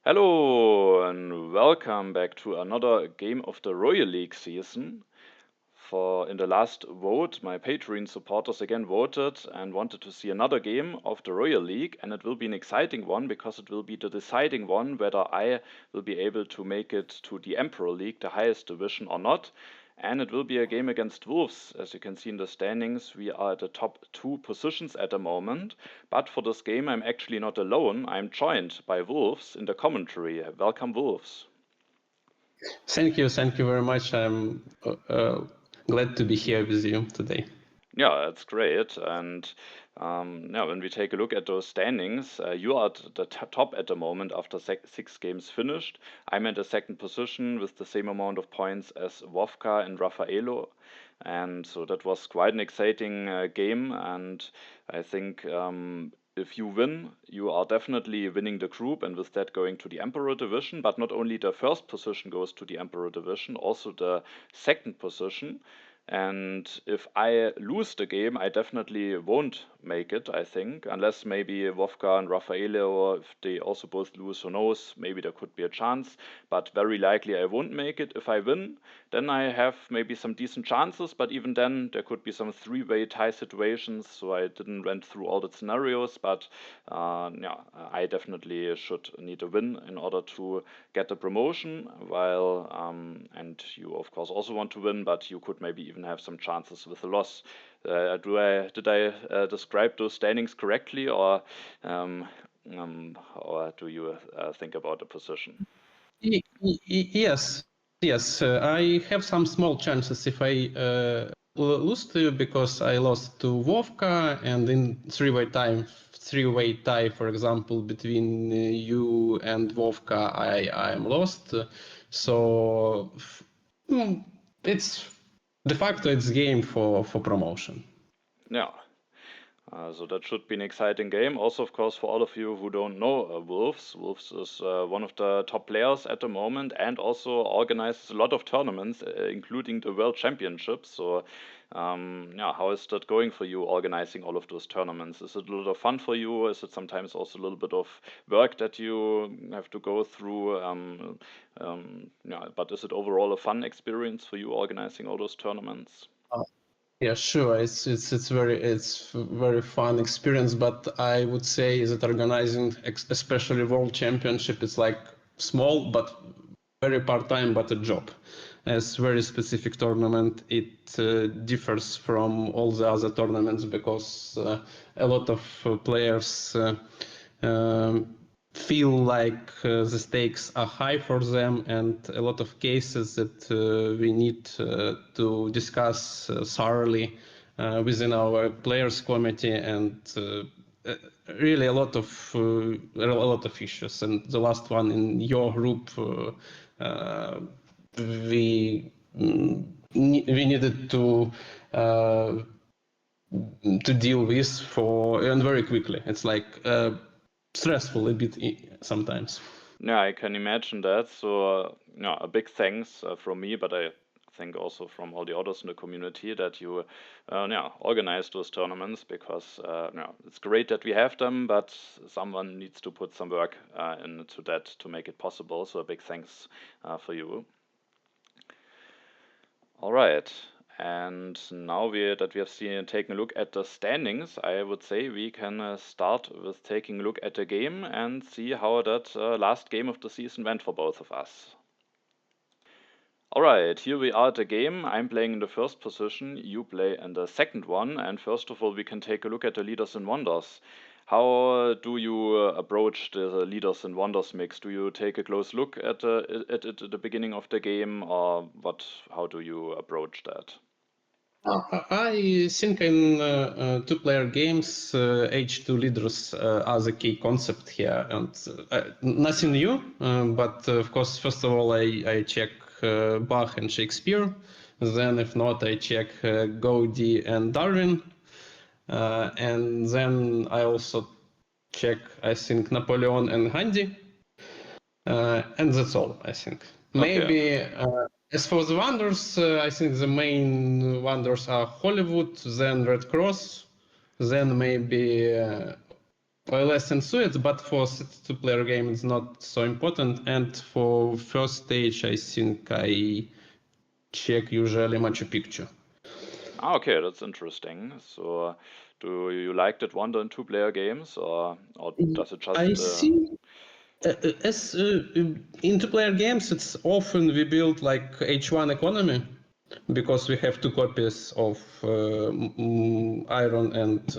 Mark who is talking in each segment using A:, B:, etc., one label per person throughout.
A: Hello and welcome back to another game of the Royal League season. In the last vote, my Patreon supporters again voted and wanted to see another game of the Royal League, and it will be an exciting one because it will be the deciding one whether I will be able to make it to the Emperor League, the highest division, or not. And it will be a game against Wolves. As you can see in the standings, we are at the top two positions at the moment. But for this game, I'm actually not alone. I'm joined by Wolves in the commentary. Welcome, Wolves.
B: Thank you very much. I'm glad to be here with you today.
A: Yeah, that's great. And when we take a look at those standings, you are at the top at the moment after 6 games finished. I'm at the second position with the same amount of points as Wovka and Raffaello. And so that was quite an exciting game. And I think if you win, you are definitely winning the group and with that going to the Emperor division. But not only the first position goes to the Emperor division, also the second position. And if I lose the game, I definitely won't make it, I think, unless maybe Wovka and Raffaele, or if they also both lose, who knows, maybe there could be a chance. But very likely I won't make it. If I win, then I have maybe some decent chances, but even then there could be some three-way tie situations, so I didn't went through all the scenarios, but I definitely should need a win in order to get the promotion, while and you of course also want to win, but you could maybe even have some chances with a loss. Did I describe those standings correctly, or do you think about the position?
B: Yes, yes. I have some small chances if I lose to you because I lost to Vovka, and in three-way tie, for example, between you and Vovka, I am lost. So it's de facto it's game for promotion.
A: Yeah. So that should be an exciting game. Also, of course, for all of you who don't know Wolves, Wolves is one of the top players at the moment and also organizes a lot of tournaments, including the World Championships. So, how is that going for you, organizing all of those tournaments? Is it a lot of fun for you? Is it sometimes also a little bit of work that you have to go through? But is it overall a fun experience for you organizing all those tournaments?
B: Yeah, sure. It's very fun experience, but I would say that organizing, especially World Championship, is like small but very part-time, but a job. As very specific tournament, it differs from all the other tournaments because a lot of players feel like the stakes are high for them, and a lot of cases that we need to discuss thoroughly within our players committee, and really a lot of issues. And the last one in your group, we we needed to deal with and very quickly. It's like stressful a bit sometimes.
A: Yeah, I can imagine that. So, a big thanks from me, but I think also from all the others in the community that you, organize those tournaments because, it's great that we have them, but someone needs to put some work into that to make it possible. So, a big thanks for you. All right. And now that we have taken a look at the standings, I would say we can start with taking a look at the game and see how that last game of the season went for both of us. All right, here we are at the game. I'm playing in the first position, you play in the second one, and first of all, we can take a look at the leaders and wonders. How do you approach the leaders and wonders mix? Do you take a close look at it at the beginning of the game, or what? How do you approach that?
B: I think in two-player games, H2 leaders are the key concept here, and nothing new. But of course, first of all, I check Bach and Shakespeare. Then, if not, I check Gaudi and Darwin. And then I also check, I think, Napoleon and Gandhi. And that's all, I think.
A: Okay.
B: Maybe as for the wonders, I think the main wonders are Hollywood, then Red Cross, then maybe less in Suez, but for two-player game it's not so important. And for first stage, I think I check usually Machu Picchu.
A: Okay, that's interesting. So, do you like that wonder in two-player games, or does it just?
B: I see. As in two-player games, it's often we build like H1 economy because we have two copies of iron and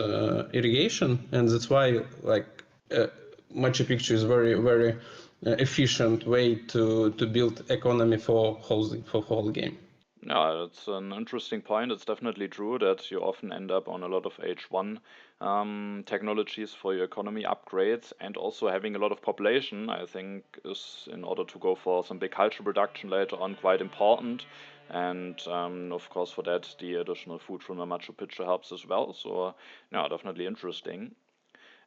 B: irrigation, and that's why like Machu Picchu is very efficient way to build economy for whole game.
A: Yeah, that's an interesting point. It's definitely true that you often end up on a lot of H1 technologies for your economy upgrades, and also having a lot of population, I think, is in order to go for some big cultural production later on quite important. And of course, for that, the additional food from the Machu Picchu helps as well. So, yeah, definitely interesting.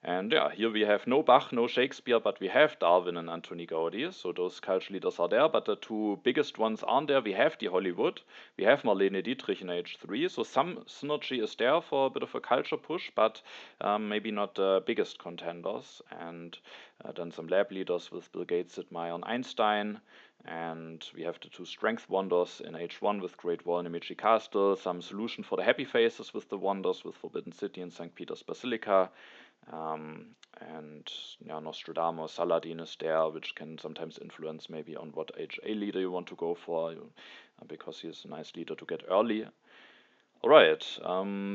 A: And yeah, here we have no Bach, no Shakespeare, but we have Darwin and Anthony Gaudi. So those culture leaders are there, but the two biggest ones aren't there. We have the Hollywood, we have Marlene Dietrich in H3. So some synergy is there for a bit of a culture push, but maybe not the biggest contenders. And then some lab leaders with Bill Gates, Sid Meier, and Einstein. And we have the two strength wonders in H1 with Great Wall and Nemichi Castle, some solution for the happy faces with the wonders with Forbidden City and St. Peter's Basilica. And yeah, Nostradamus, Saladin is there, which can sometimes influence maybe on what HA leader you want to go for, because he is a nice leader to get early. All right,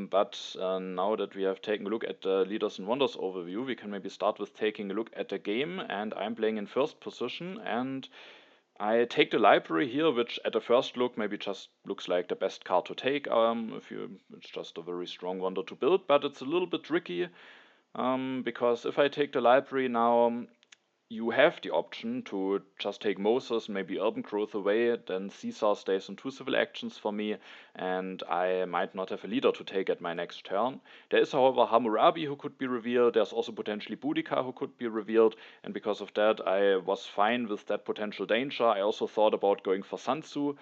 A: but now that we have taken a look at the Leaders and Wonders overview, we can maybe start with taking a look at the game. And I'm playing in first position, and I take the library here, which at a first look maybe just looks like the best card to take. It's just a very strong wonder to build, but it's a little bit tricky. Because if I take the library now, you have the option to just take Moses, maybe Urban Growth away, then Caesar stays on two civil actions for me, and I might not have a leader to take at my next turn. There is, however, Hammurabi who could be revealed, there's also potentially Boudica who could be revealed, and because of that, I was fine with that potential danger. I also thought about going for Sun Tzu.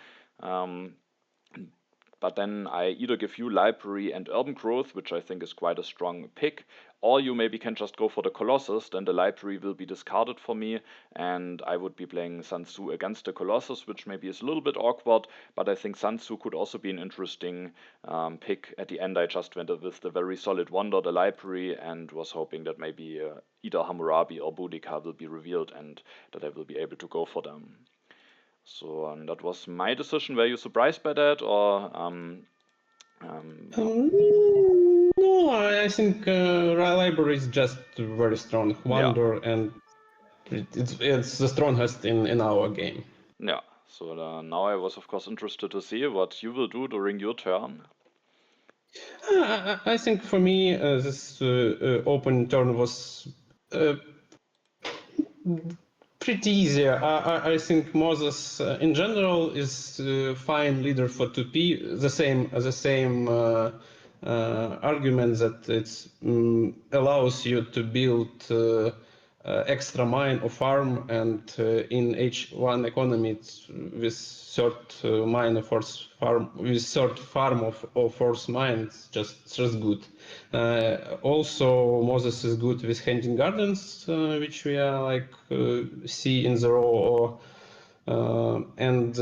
A: But then I either give you library and urban growth, which I think is quite a strong pick, or you maybe can just go for the Colossus, then the library will be discarded for me, and I would be playing Sun Tzu against the Colossus, which maybe is a little bit awkward, but I think Sun Tzu could also be an interesting pick. At the end, I just went with the very solid wonder, the library, and was hoping that maybe either Hammurabi or Boudica will be revealed and that I will be able to go for them. So that was my decision. Were you surprised by that, or
B: No, I think library is just very strong
A: yeah,
B: wonder, and it's the strongest in our game.
A: yeah. So now I was of course interested to see what you will do during your turn.
B: I think for me this open turn was pretty easy. I think Moses in general is fine leader for 2P. The same argument that it allows you to build extra mine or farm, and in H1 economy it's with third mine or force farm with third farm of force mine. It's just good. Also, Moses is good with Hunting Gardens, which we are like see in the row, and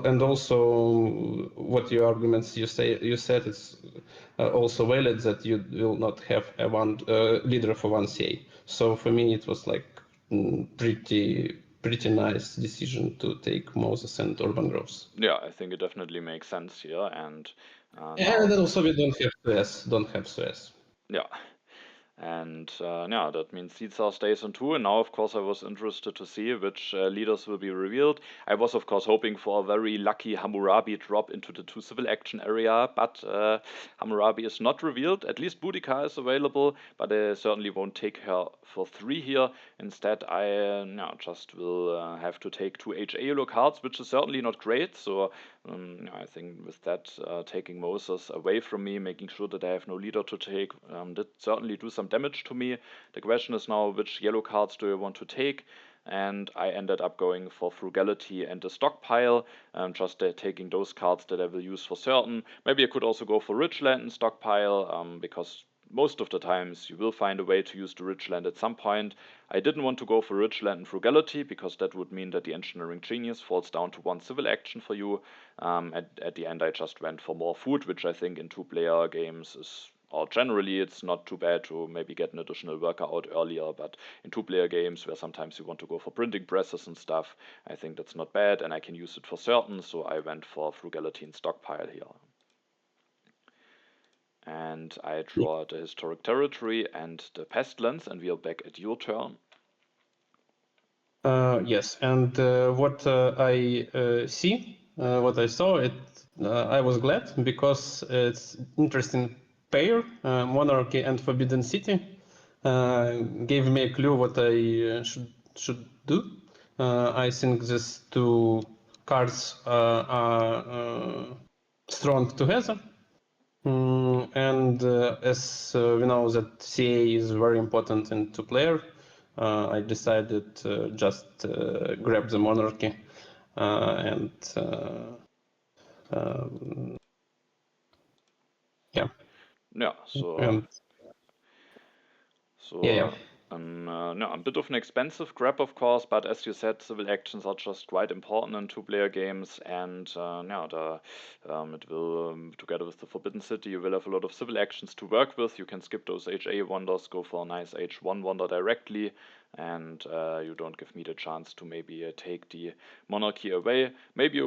B: and also what your arguments you said it's also valid that you will not have a one leader for one CA. So for me it was like pretty nice decision to take Moses and Urban Growth.
A: Yeah, I think it definitely makes sense here, and
B: And
A: now,
B: then also we don't have Suez.
A: yeah. And yeah, that means Caesar stays on 2. And now, of course, I was interested to see which leaders will be revealed. I was, of course, hoping for a very lucky Hammurabi drop into the 2 civil action area, but Hammurabi is not revealed. At least Boudica is available, but I certainly won't take her for 3 here. Instead, I just will have to take 2 HA yellow cards, which is certainly not great. So I think with that, taking Moses away from me, making sure that I have no leader to take, did certainly do some damage to me. The question is now, which yellow cards do I want to take? and I ended up going for Frugality and the Stockpile, just taking those cards that I will use for certain. Maybe I could also go for Richland and Stockpile, because most of the times you will find a way to use the Richland at some point. I didn't want to go for Richland and Frugality, because that would mean that the Engineering Genius falls down to 1 civil action for you. At the end I just went for more food, which I think in 2-player games is, or generally it's not too bad to maybe get an additional worker out earlier, but in 2-player games where sometimes you want to go for printing presses and stuff, I think that's not bad and I can use it for certain, so I went for Frugality and Stockpile here. And I draw the Historic Territory and the Pestilence, and we are back at your turn.
B: Yes, and what I see, what I saw, I was glad because it's interesting pair, Monarchy and Forbidden City, gave me a clue what I should do. I think these two cards are strong together. And as we know that CA is very important in 2-player, I decided to just grab the Monarchy and yeah.
A: Yeah, so
B: And yeah.
A: No, a bit of an expensive grab, of course, but as you said, civil actions are just quite important in 2-player games, and it will, together with the Forbidden City, you will have a lot of civil actions to work with. You can skip those HA wonders, go for a nice H1 wonder directly, and you don't give me the chance to maybe take the Monarchy away. Maybe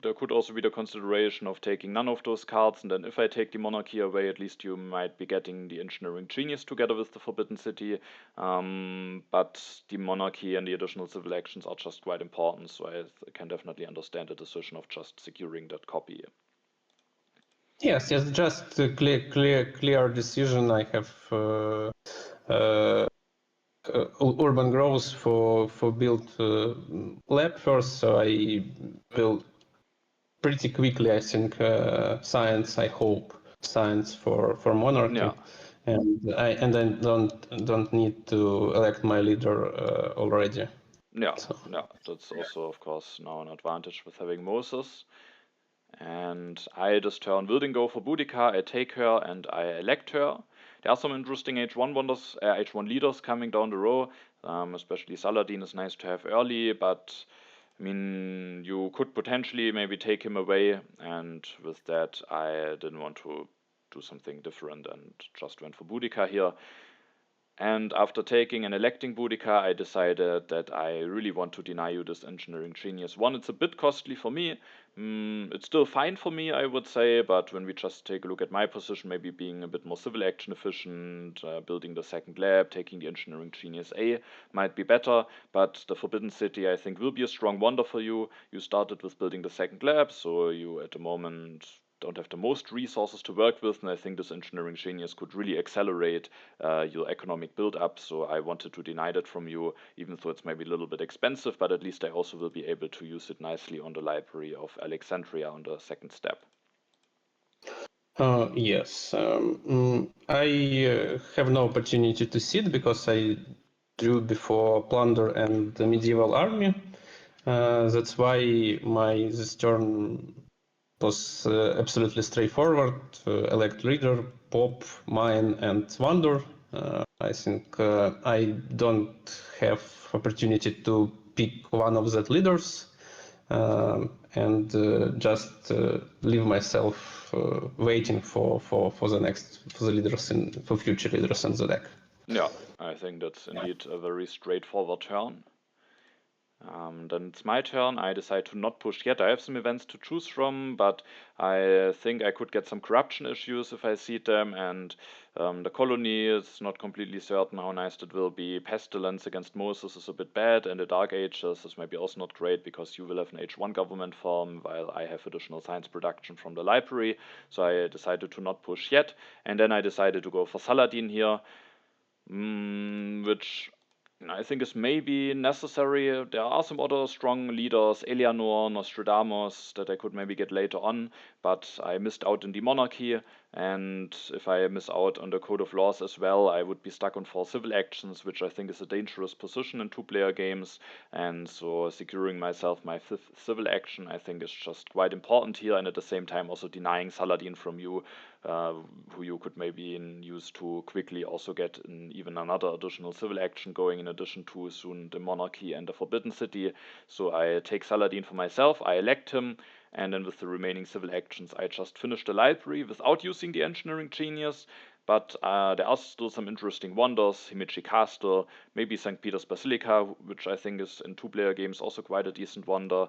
A: there could also be the consideration of taking none of those cards, and then if I take the Monarchy away, at least you might be getting the Engineering Genius together with the Forbidden City. But the Monarchy and the additional civil actions are just quite important, so I can definitely understand the decision of just securing that copy.
B: Yes, just a clear decision. I have urban growth for build lab first, so I will pretty quickly, I think, science. I hope science for Monarchy,
A: Yeah.
B: and I don't need to elect my leader already.
A: Yeah,
B: So.
A: yeah, that's also, of course, now an advantage with having Moses. And I this turn will then go for Boudica. I take her and I elect her. There are some interesting H1 wonders, H1 leaders coming down the row. Especially Saladin is nice to have early, but I mean, you could potentially maybe take him away, and with that, I didn't want to do something different and just went for Boudica here. And after taking and electing Boudica, I decided that I really want to deny you this Engineering Genius. One, it's a bit costly for me. It's still fine for me, I would say, but when we just take a look at my position, maybe being a bit more civil action efficient, building the second lab, taking the Engineering Genius A might be better. But the Forbidden City, I think, will be a strong wonder for you. You started with building the second lab, so you at the moment don't have the most resources to work with, and I think this Engineering Genius could really accelerate your economic build-up, so I wanted to deny that from you, even though it's maybe a little bit expensive, but at least I also will be able to use it nicely on the Library of Alexandria on the second step.
B: Yes, I have no opportunity to see it because I drew before Plunder and the Medieval Army. That's why this turn was absolutely straightforward. Elect leader, pop, mine, and wonder. I think I don't have opportunity to pick one of that leaders, and just leave myself waiting for the leaders for future leaders in the deck.
A: Yeah, I think that's indeed a very straightforward turn. Then it's my turn. I decide to not push yet. I have some events to choose from, but I think I could get some corruption issues if I seed them, and the colony is not completely certain how nice it will be. Pestilence against Moses is a bit bad, and the Dark Ages is maybe also not great because you will have an H1 government form while I have additional science production from the library. So I decided to not push yet, and then I decided to go for Saladin here, which I think is maybe necessary. There are some other strong leaders, Eleanor, Nostradamus, that I could maybe get later on, but I missed out in the monarchy, and if I miss out on the code of laws as well, I would be stuck on 4 civil actions, which I think is a dangerous position in 2-player games, and so securing myself my 5th civil action I think is just quite important here, and at the same time also denying Saladin from you, who you could maybe use to quickly also get even another additional civil action going, in addition to soon the monarchy and the Forbidden City. So I take Saladin for myself, I elect him, and then with the remaining civil actions I just finish the library without using the engineering genius. But there are still some interesting wonders, Himeji Castle, maybe St. Peter's Basilica, which I think is in 2-player games also quite a decent wonder.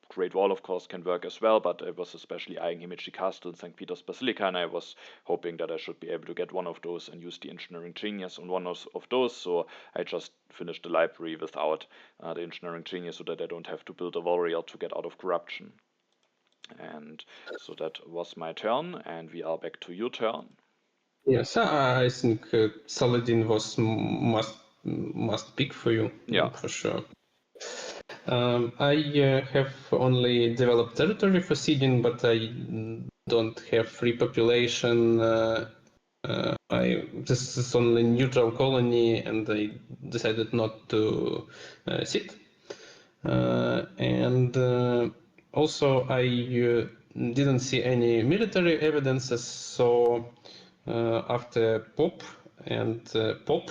A: Great Wall, of course, can work as well, but I was especially eyeing Himeji Castle and St. Peter's Basilica, and I was hoping that I should be able to get one of those and use the engineering genius on one of those, so I just finished the library without the engineering genius so that I don't have to build a warrior to get out of corruption. And so that was my turn, and we are back to your turn.
B: Yes, I think Saladin was must pick for you,
A: Yeah.
B: for sure. I have only developed territory for seeding, but I don't have free population. This is only neutral colony, and I decided not to seed. And also, I didn't see any military evidences, so after Pop and Pop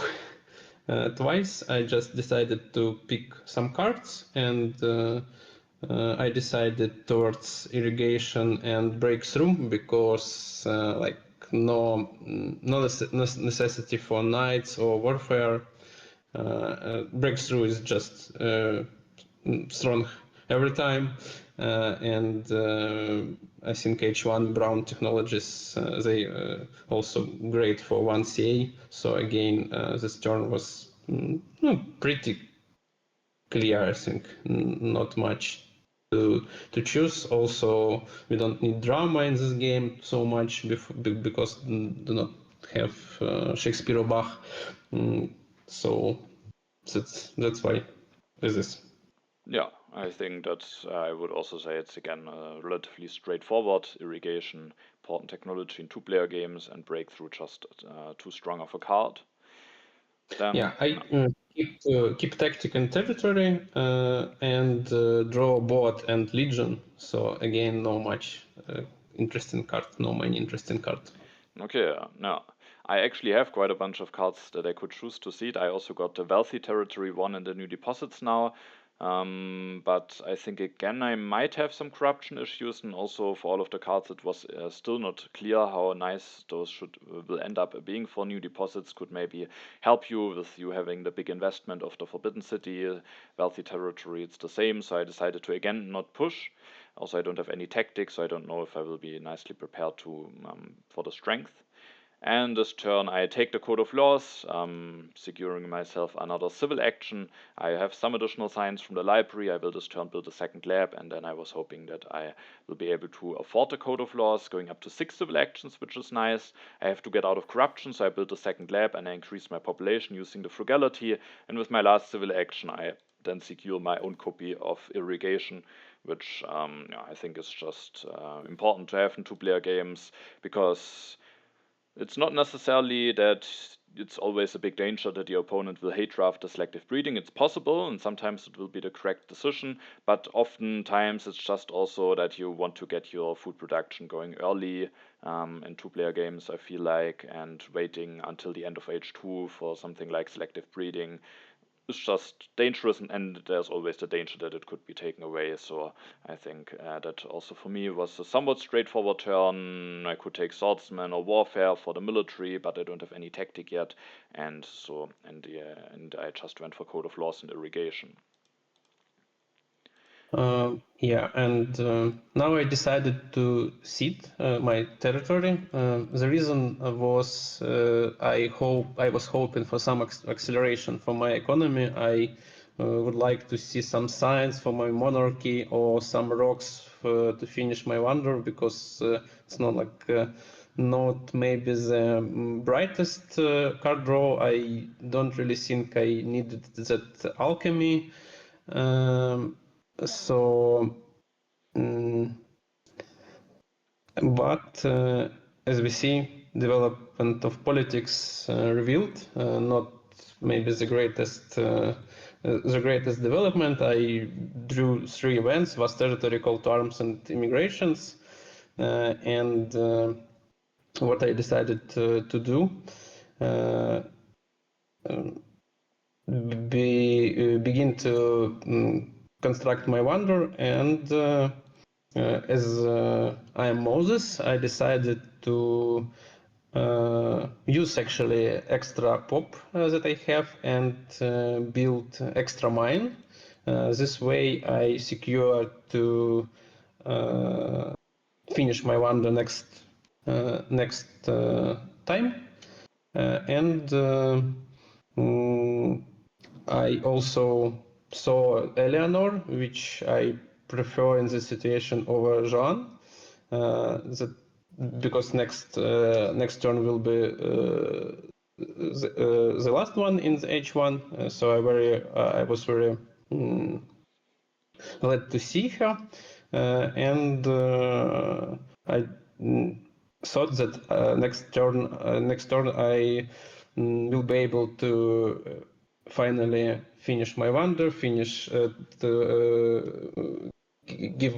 B: twice, I just decided to pick some cards, and I decided towards irrigation and breakthrough because like no necessity for knights or warfare. Breakthrough is just strong every time, and I think H1 Brown technologies they also great for 1CA. So again, this turn was pretty clear. I think not much to choose. Also, we don't need drama in this game so much because do not have Shakespeare or Bach. So that's why this is.
A: Yeah, I think that I would also say it's again relatively straightforward. Irrigation, important technology in 2-player games, and breakthrough just too strong of a card. Then
B: Yeah, I keep tactic and territory and draw board and legion. So again, no much interesting card, no many interesting card.
A: okay, now I actually have quite a bunch of cards that I could choose to seed. I also got the wealthy territory one and the new deposits now. But I think again I might have some corruption issues, and also for all of the cards it was still not clear how nice those will end up being for new deposits. Could maybe help you with you having the big investment of the Forbidden City, wealthy territory. It's the same, so I decided to again not push. Also, I don't have any tactics, so I don't know if I will be nicely prepared to for the strength. And this turn I take the Code of Laws, securing myself another civil action. I have some additional science from the library. I will this turn build a second lab, and then I was hoping that I will be able to afford the Code of Laws, going up to 6 civil actions, which is nice. I have to get out of corruption, so I built a second lab and I increase my population using the frugality. And with my last civil action, I then secure my own copy of irrigation, which I think is just important to have in 2-player games, because it's not necessarily that it's always a big danger that your opponent will hate draft the selective breeding. It's possible, and sometimes it will be the correct decision, but oftentimes it's just also that you want to get your food production going early in 2-player games, I feel like, and waiting until the end of H2 for something like selective breeding is just dangerous, and there's always the danger that it could be taken away. So I think that also for me was a somewhat straightforward turn. I could take swordsman or warfare for the military, but I don't have any tactic yet, and so and I just went for Code of Laws and irrigation.
B: Yeah, and now I decided to cede my territory. The reason was I was hoping for some acceleration for my economy. I would like to see some science for my monarchy or some rocks to finish my wonder, because it's not like not maybe the brightest card draw. I don't really think I needed that alchemy. So But as we see, development of politics revealed not maybe the greatest development. I drew three events: vast territory, call to arms, and immigrations. And what I decided to do, begin to construct my wonder, and as I am Moses, I decided to use actually extra pop that I have and build extra mine. This way I secure to finish my wonder next time. And I also saw Eleanor, which I prefer in this situation over Joan. That because next turn will be the last one in the H1. So I was very glad to see her, and I thought that next turn I will be able to finally finish my wonder, finish give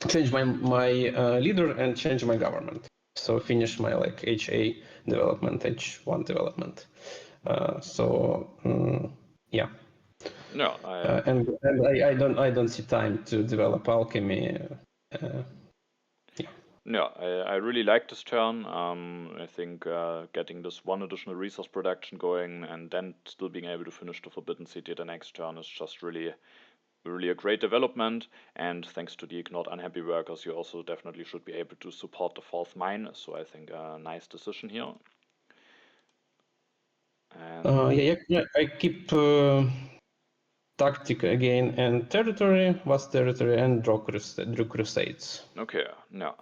B: change my leader and change my government. So finish my like HA development, H1 development. Yeah.
A: No,
B: And I don't see time to develop alchemy. Uh, yeah.
A: no, I really like this turn. I think getting this one additional resource production going and then still being able to finish the Forbidden City the next turn is just really a great development. And thanks to the ignored unhappy workers, you also definitely should be able to support the fourth mine. So I think a nice decision here. And
B: Yeah, I keep tactic again and territory, vast territory, and draw crusades.
A: okay, no.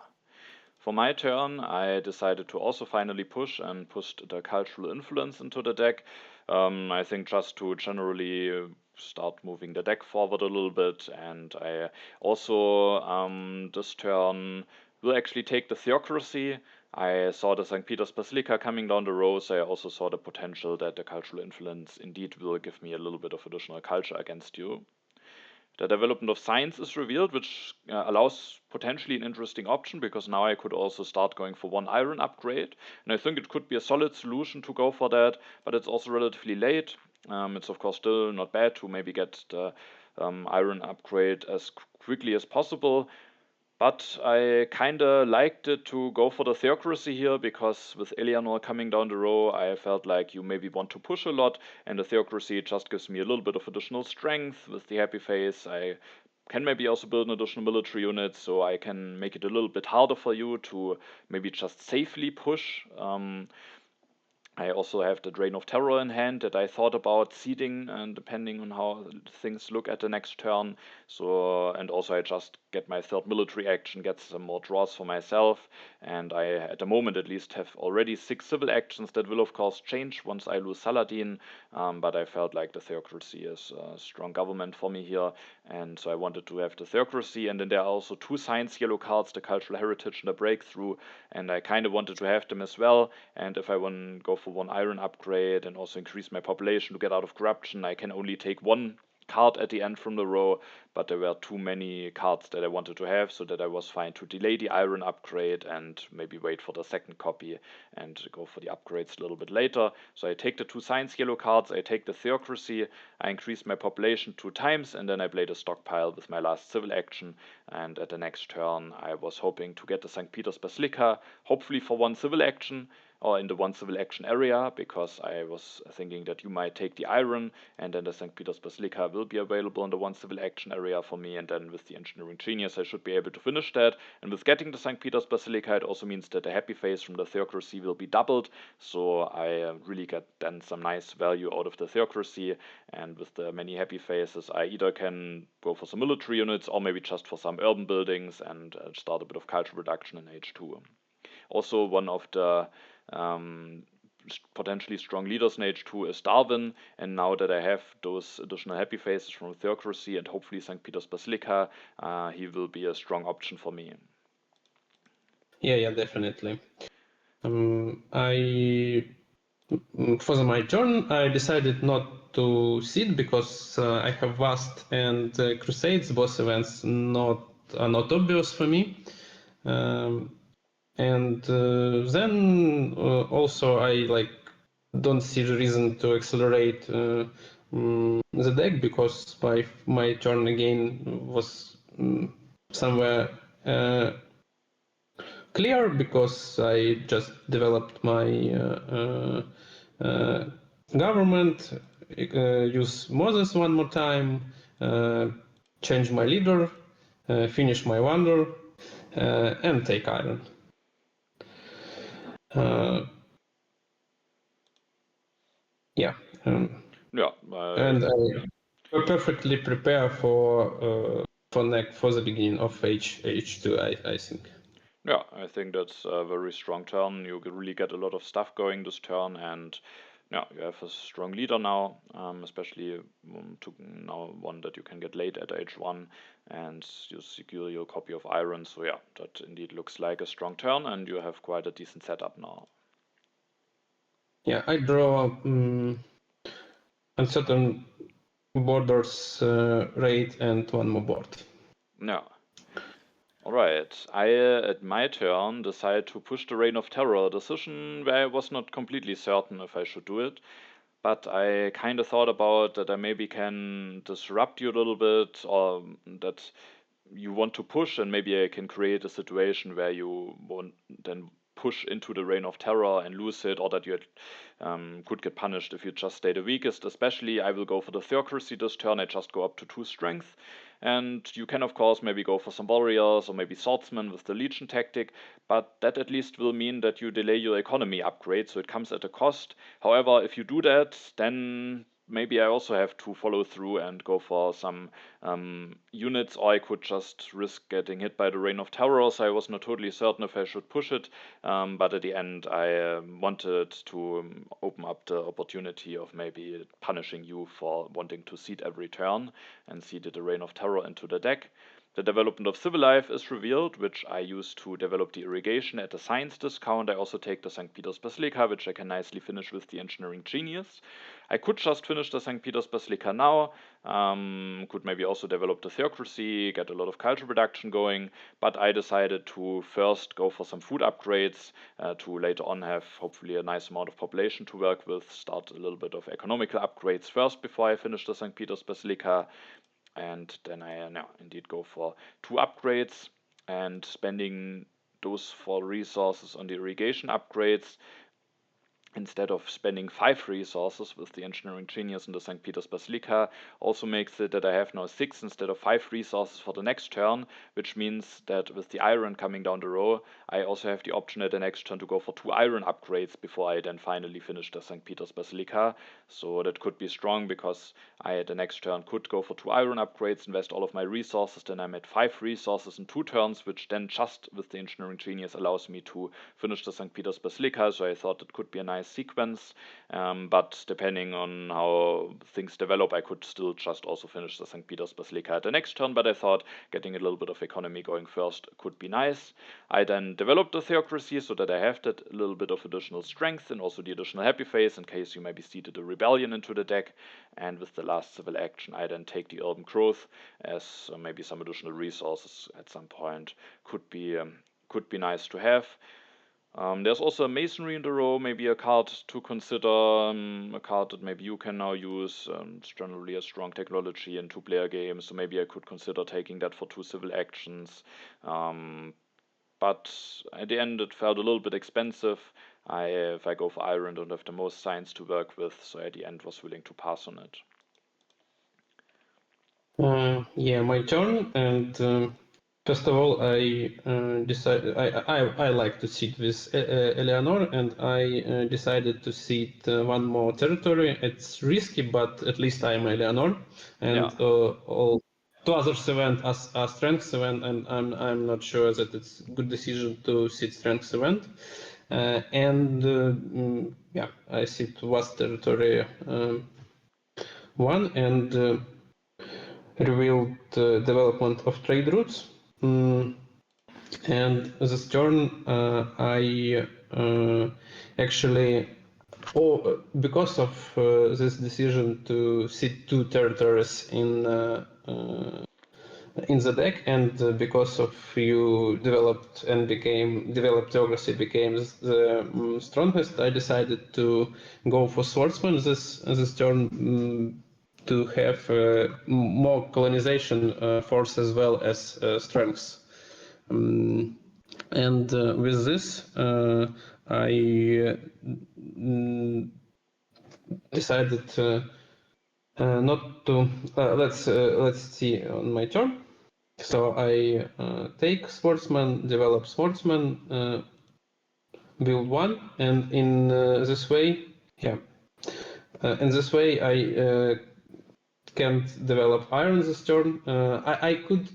A: For my turn, I decided to also finally push and pushed the cultural influence into the deck. I think just to generally start moving the deck forward a little bit, and I also this turn will actually take the theocracy. I saw the St. Peter's Basilica coming down the road, so I also saw the potential that the cultural influence indeed will give me a little bit of additional culture against you. The development of science is revealed, which allows potentially an interesting option because now I could also start going for one iron upgrade. And I think it could be a solid solution to go for that, but it's also relatively late. It's of course still not bad to maybe get the iron upgrade as quickly as possible. But I kinda liked it to go for the theocracy here because with Eleanor coming down the row, I felt like you maybe want to push a lot, and the theocracy just gives me a little bit of additional strength. With the happy face, I can maybe also build an additional military unit, so I can make it a little bit harder for you to maybe just safely push. I also have the Drain of Terror in hand that I thought about seeding, and depending on how things look at the next turn. So, and also I just get my third military action, get some more draws for myself, and I, at the moment at least, have already 6 civil actions that will of course change once I lose Saladin. But I felt like the theocracy is a strong government for me here, and so I wanted to have the theocracy. And then there are also 2 science yellow cards, the cultural heritage and the breakthrough, and I kind of wanted to have them as well. And if I want to go for one iron upgrade and also increase my population to get out of corruption, I can only take one card at the end from the row, but there were too many cards that I wanted to have, so that I was fine to delay the iron upgrade and maybe wait for the second copy and go for the upgrades a little bit later. So I take the 2 science yellow cards, I take the theocracy, I increase my population 2 times, and then I play the stockpile with my last civil action. And at the next turn, I was hoping to get the St. Peter's Basilica, hopefully for 1 civil action, or in the 1 civil action area, because I was thinking that you might take the iron, and then the St. Peter's Basilica will be available in the 1 civil action area for me, and then with the Engineering Genius I should be able to finish that. And with getting the St. Peter's Basilica, it also means that the happy face from the theocracy will be doubled, so I really get then some nice value out of the theocracy. And with the many happy faces, I either can go for some military units or maybe just for some urban buildings and start a bit of cultural production in H2. Also, one of the um, potentially strong leaders in H2 is Darwin, and now that I have those additional happy faces from Theocracy and hopefully St. Peter's Basilica, he will be a strong option for me.
B: Yeah, definitely. For my turn, I decided not to seed because I have Vast and Crusades, both events are not obvious for me. And then also I don't see the reason to accelerate the deck because my turn again was somewhere clear because I just developed my government, use Moses one more time, change my leader, finish my wonder, and take iron. Yeah.
A: Yeah,
B: And I perfectly prepare for the beginning of H2, I think.
A: yeah, I think that's a very strong turn. You really get a lot of stuff going this turn, and yeah, you have a strong leader now, especially to now one that you can get late at H1, and you secure your copy of Iron. So yeah, that indeed looks like a strong turn, and you have quite a decent setup now.
B: Yeah, I draw on certain borders raid and one more board.
A: Yeah. Alright, I at my turn decide to push the Reign of Terror, a decision where I was not completely certain if I should do it, but I kind of thought about that I maybe can disrupt you a little bit, or that you want to push, and maybe I can create a situation where you won't then push into the Reign of Terror and lose it, or that you could get punished if you just stay the weakest. Especially, I will go for the Theocracy this turn. I just go up to 2 strength. And you can, of course, maybe go for some warriors or maybe swordsmen with the Legion tactic, but that at least will mean that you delay your economy upgrade, so it comes at a cost. However, if you do that, then maybe I also have to follow through and go for some units, or I could just risk getting hit by the Reign of Terror. So I was not totally certain if I should push it, but at the end I wanted to open up the opportunity of maybe punishing you for wanting to seed every turn and seeded the Reign of Terror into the deck. The development of Civil Life is revealed, which I use to develop the irrigation at a science discount. I also take the St. Peter's Basilica, which I can nicely finish with the Engineering Genius. I could just finish the St. Peter's Basilica now, could maybe also develop the Theocracy, get a lot of culture production going, but I decided to first go for some food upgrades, to later on have hopefully a nice amount of population to work with, start a little bit of economical upgrades first before I finish the St. Peter's Basilica, and then I indeed go for 2 upgrades and spending those 4 resources on the irrigation upgrades instead of spending 5 resources with the Engineering Genius in the St. Peter's Basilica also makes it that I have now 6 instead of 5 resources for the next turn, which means that with the iron coming down the row, I also have the option at the next turn to go for 2 iron upgrades before I then finally finish the St. Peter's Basilica. So that could be strong because I at the next turn could go for 2 iron upgrades, invest all of my resources, then I'm at 5 resources in 2 turns, which then just with the Engineering Genius allows me to finish the St. Peter's Basilica. So I thought it could be a nice sequence, but depending on how things develop, I could still just also finish the St. Peter's Basilica at the next turn, but I thought getting a little bit of economy going first could be nice. I then developed the Theocracy so that I have that little bit of additional strength and also the additional happy face in case you maybe seeded a rebellion into the deck, and with the last civil action I then take the urban growth as maybe some additional resources at some point could be nice to have. There's also a Masonry in the row, maybe a card to consider, a card that maybe you can now use. It's generally a strong technology in 2-player games, so maybe I could consider taking that for 2 civil actions. But at the end it felt a little bit expensive. If I go for iron, don't have the most science to work with, so at the end was willing to pass on it.
B: Yeah, my turn, and first of all, I decided I like to sit with Eleanor, and I decided to sit one more territory. It's risky, but at least I'm Eleanor, and
A: Yeah.
B: all 2 others event are strength event, and I'm not sure that it's a good decision to sit strength event. Yeah, I sit vast territory 1 and revealed development of trade routes. And this turn, I actually, because of this decision to seed 2 territories in the deck, and because of you developed theocracy became the strongest, I decided to go for swordsman this turn, to have more colonization force as well as strengths. And with this, I decided not to. Let's see on my turn. So I take sportsman, develop sportsman, build one, and in this way, yeah, in this way I can't develop iron this turn. I could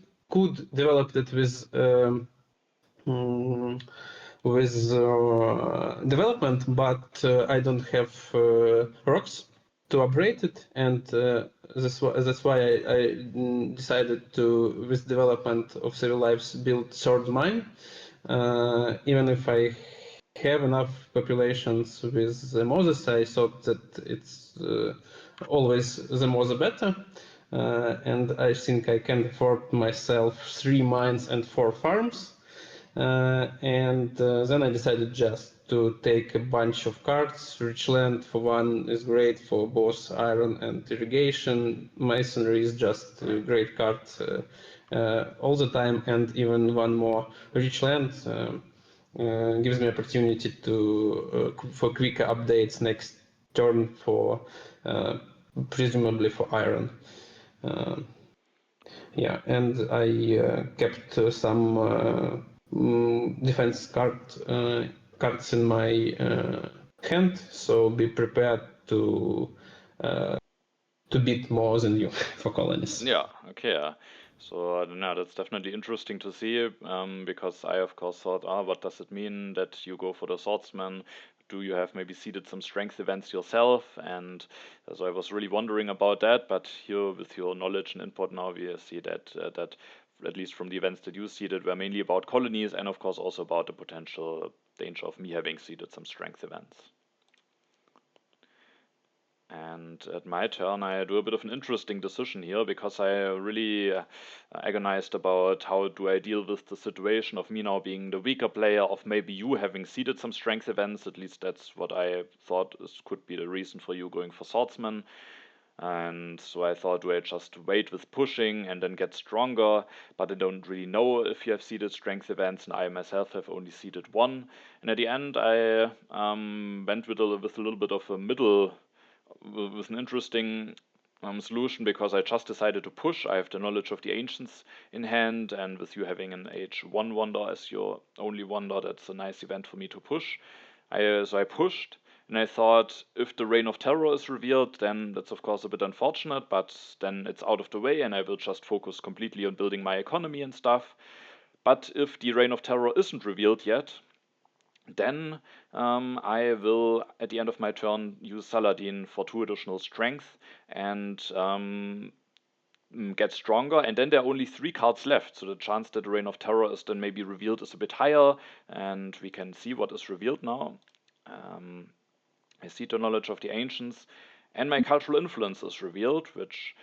B: develop it with development, but I don't have rocks to upgrade it, and that's why I decided to, with development of Civil Lives, build Sword Mine. Even if I have enough populations with the Moses, I thought that it's always the more the better. And I think I can afford myself 3 mines and 4 farms. And then I decided just to take a bunch of cards. Rich land for one is great for both iron and irrigation. Masonry is just a great card all the time, and even one more rich land gives me opportunity to for quicker updates next turn for presumably for iron. Yeah, and I kept some defense cards in my hand, so be prepared to beat more than you for colonies.
A: Yeah, okay. So no, that's definitely interesting to see, because I of course thought, what does it mean that you go for the swordsman? Do you have maybe seeded some strength events yourself? And so I was really wondering about that. But here, with your knowledge and input now, we see that at least from the events that you seeded were mainly about colonies, and of course also about the potential danger of me having seeded some strength events. And at my turn, I do a bit of an interesting decision here because I really agonized about how do I deal with the situation of me now being the weaker player, of maybe you having seeded some strength events. At least that's what I thought could be the reason for you going for swordsman. And so I thought, do I just wait with pushing and then get stronger? But I don't really know if you have seeded strength events, and I myself have only seeded one. And at the end, I went with a little bit of a middle, with an interesting solution, because I just decided to push. I have the knowledge of the ancients in hand, and with you having an H1 wonder as your only wonder, that's a nice event for me to push. So I pushed, and I thought if the Reign of Terror is revealed, then that's of course a bit unfortunate, but then it's out of the way, and I will just focus completely on building my economy and stuff. But if the Reign of Terror isn't revealed yet, then I will, at the end of my turn, use Saladin for 2 additional strength and get stronger. And then there are only 3 cards left, so the chance that the Reign of Terror is then maybe revealed is a bit higher, and we can see what is revealed now. I see the knowledge of the ancients, and my cultural influence is revealed, which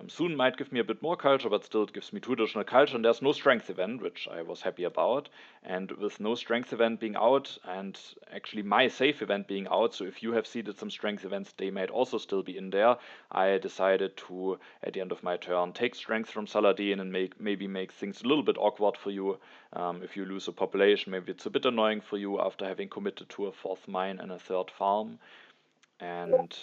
A: soon might give me a bit more culture, but still it gives me 2 additional culture, and there's no strength event, which I was happy about. And with no strength event being out, and actually my safe event being out, so if you have seeded some strength events, they might also still be in there, I decided to, at the end of my turn, take strength from Saladin and maybe make things a little bit awkward for you. If you lose a population, maybe it's a bit annoying for you after having committed to a 4th mine and a 3rd farm. And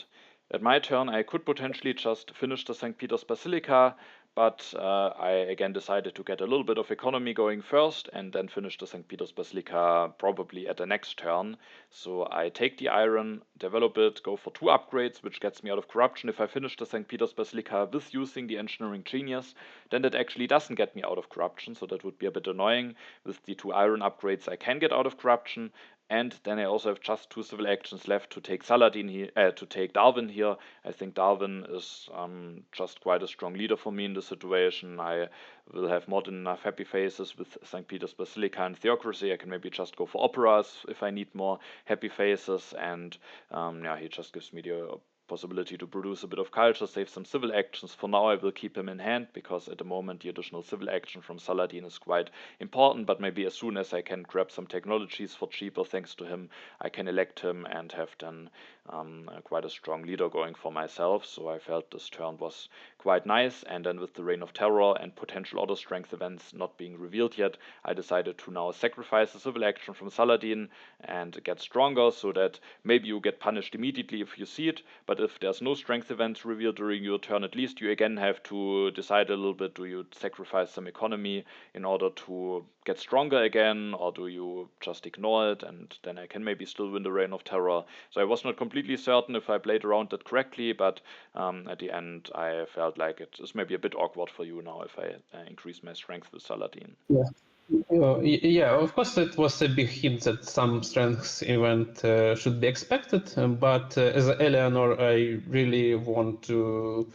A: at my turn, I could potentially just finish the St. Peter's Basilica, but I again decided to get a little bit of economy going first and then finish the St. Peter's Basilica probably at the next turn. So I take the iron, develop it, go for 2 upgrades, which gets me out of corruption. If I finish the St. Peter's Basilica with using the engineering genius, then that actually doesn't get me out of corruption, so that would be a bit annoying. With the 2 iron upgrades, I can get out of corruption. And then I also have just 2 civil actions left to take Saladin here, to take Darwin here. I think Darwin is just quite a strong leader for me in this situation. I will have more than enough happy faces with St. Peter's Basilica and Theocracy. I can maybe just go for operas if I need more happy faces. And yeah, he just gives me the possibility to produce a bit of culture, save some civil actions. For now, I will keep him in hand because at the moment the additional civil action from Saladin is quite important, but maybe as soon as I can grab some technologies for cheaper thanks to him, I can elect him and have then quite a strong leader going for myself. So I felt this turn was quite nice, and then with the Reign of Terror and potential other strength events not being revealed yet, I decided to now sacrifice the civil action from Saladin and get stronger so that maybe you get punished immediately if you see it, but if there's no strength event revealed during your turn, at least you again have to decide a little bit, do you sacrifice some economy in order to get stronger again, or do you just ignore it and then I can maybe still win the Reign of Terror? So I was not completely certain if I played around that correctly, but at the end I felt like it is maybe a bit awkward for you now if I increase my strength with Saladin.
B: Yeah. Yeah, of course, it was a big hint that some strengths event should be expected, but as Eleanor, I really want to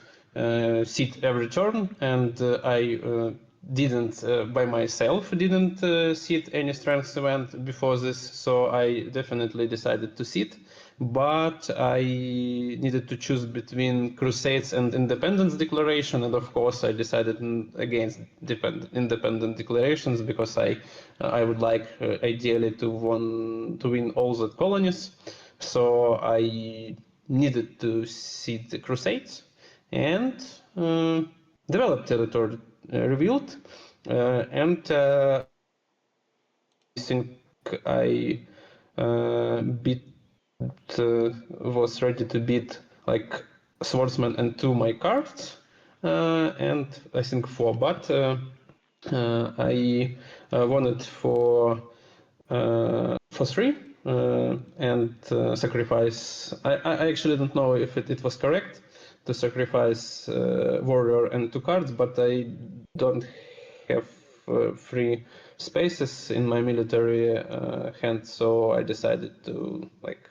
B: sit every turn, and I didn't by myself didn't sit any strengths event before this, so I definitely decided to sit. But I needed to choose between Crusades and Independence Declaration, and of course I decided against independent declarations because I would like ideally to win all the colonies. So I needed to seed the Crusades and develop territory revealed, and I think I beat was ready to beat like swordsman and 2 my cards, and I think 4, but I wanted for 3 and sacrifice. I actually don't know if it was correct to sacrifice warrior and 2 cards, but I don't have 3 spaces in my military hand, so I decided to like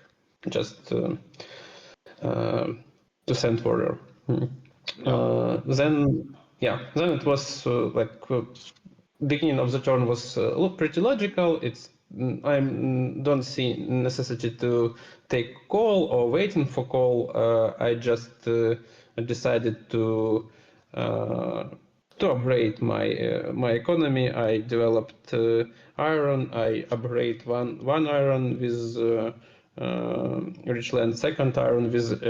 B: just to send warrior. Then it was beginning of the turn was pretty logical. It's I don't see necessity to take call or waiting for call. I just decided to upgrade my economy. I developed iron. I upgrade one iron with rich land, second iron with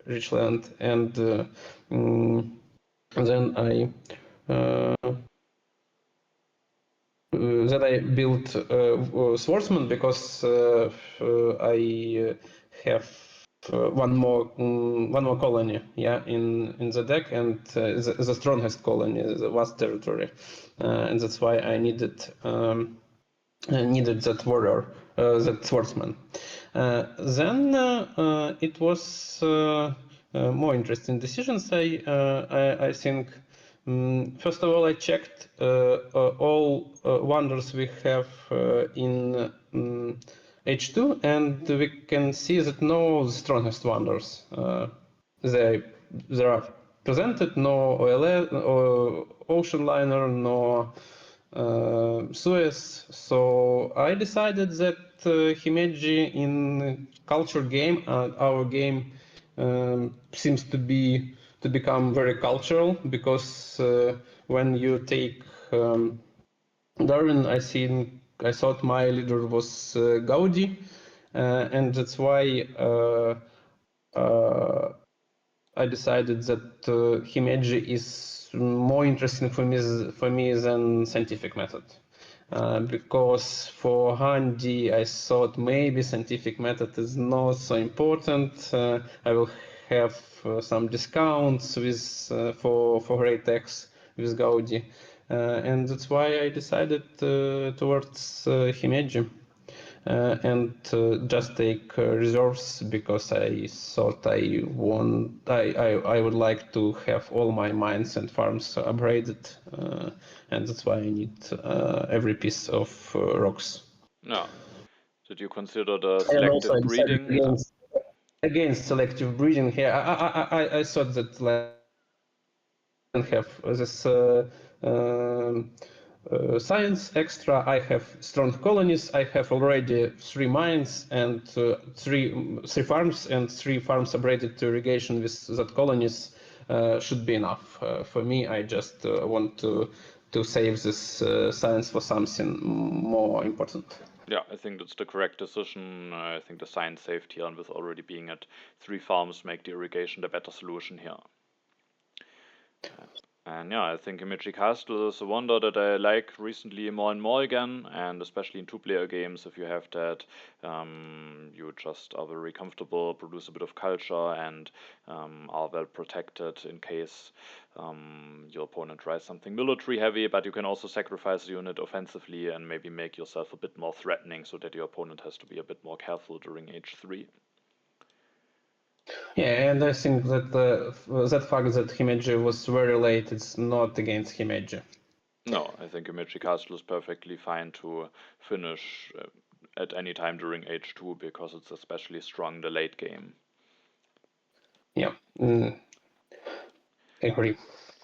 B: rich land, and then I built swordsman because I have one more colony, in the deck, and the strongest colony, the vast territory, and that's why I needed that warrior, that swordsman. Then it was more interesting decisions. I think. First of all, I checked all wonders we have in H2, and we can see that no strongest wonders they are presented. No OLS, or ocean liner, no Suez. So I decided that Himeji in culture game, our game seems to become very cultural, because when you take Darwin, I thought my leader was Gaudi, and that's why I decided that Himeji is more interesting for me than scientific method. Because for Handy, I thought maybe scientific method is not so important. I will have some discounts with for great X with Gaudi, and that's why I decided towards Himeji. And just take reserves, because I thought I would like to have all my mines and farms upgraded, and that's why I need every piece of rocks.
A: Yeah. Did you consider the
B: And also
A: selective
B: I decided
A: breeding?
B: against selective breeding here. I thought that like have this science extra. I have strong colonies. I have already 3 mines and three farms, and 3 farms separated to irrigation with that colonies should be enough for me. I just want to save this science for something more important.
A: Yeah, I think that's the correct decision. I think the science saved here, and with already being at 3 farms, make the irrigation the better solution here. And yeah, I think Himeji Castle is a wonder that I like recently more and more again, and especially in 2-player games, if you have that, you just are very comfortable, produce a bit of culture, and are well protected in case your opponent tries something military heavy, but you can also sacrifice a unit offensively and maybe make yourself a bit more threatening so that your opponent has to be a bit more careful during H3.
B: Yeah, and I think that that fact that Himeji was very late, it's not against Himeji.
A: No, I think Himeji Castle is perfectly fine to finish at any time during H2 because it's especially strong in the late game.
B: Yeah, agree.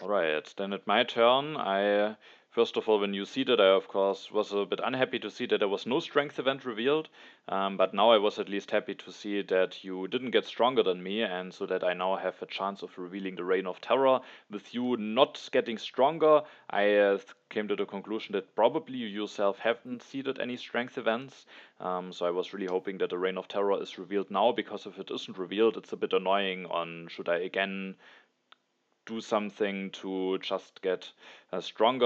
A: Alright, then at my turn, first of all, when you see that, I of course was a bit unhappy to see that there was no strength event revealed, but now I was at least happy to see that you didn't get stronger than me, and so that I now have a chance of revealing the Reign of Terror. With you not getting stronger, I came to the conclusion that probably you yourself haven't seeded any strength events, so I was really hoping that the Reign of Terror is revealed now, because if it isn't revealed, it's a bit annoying on should I again do something to just get stronger.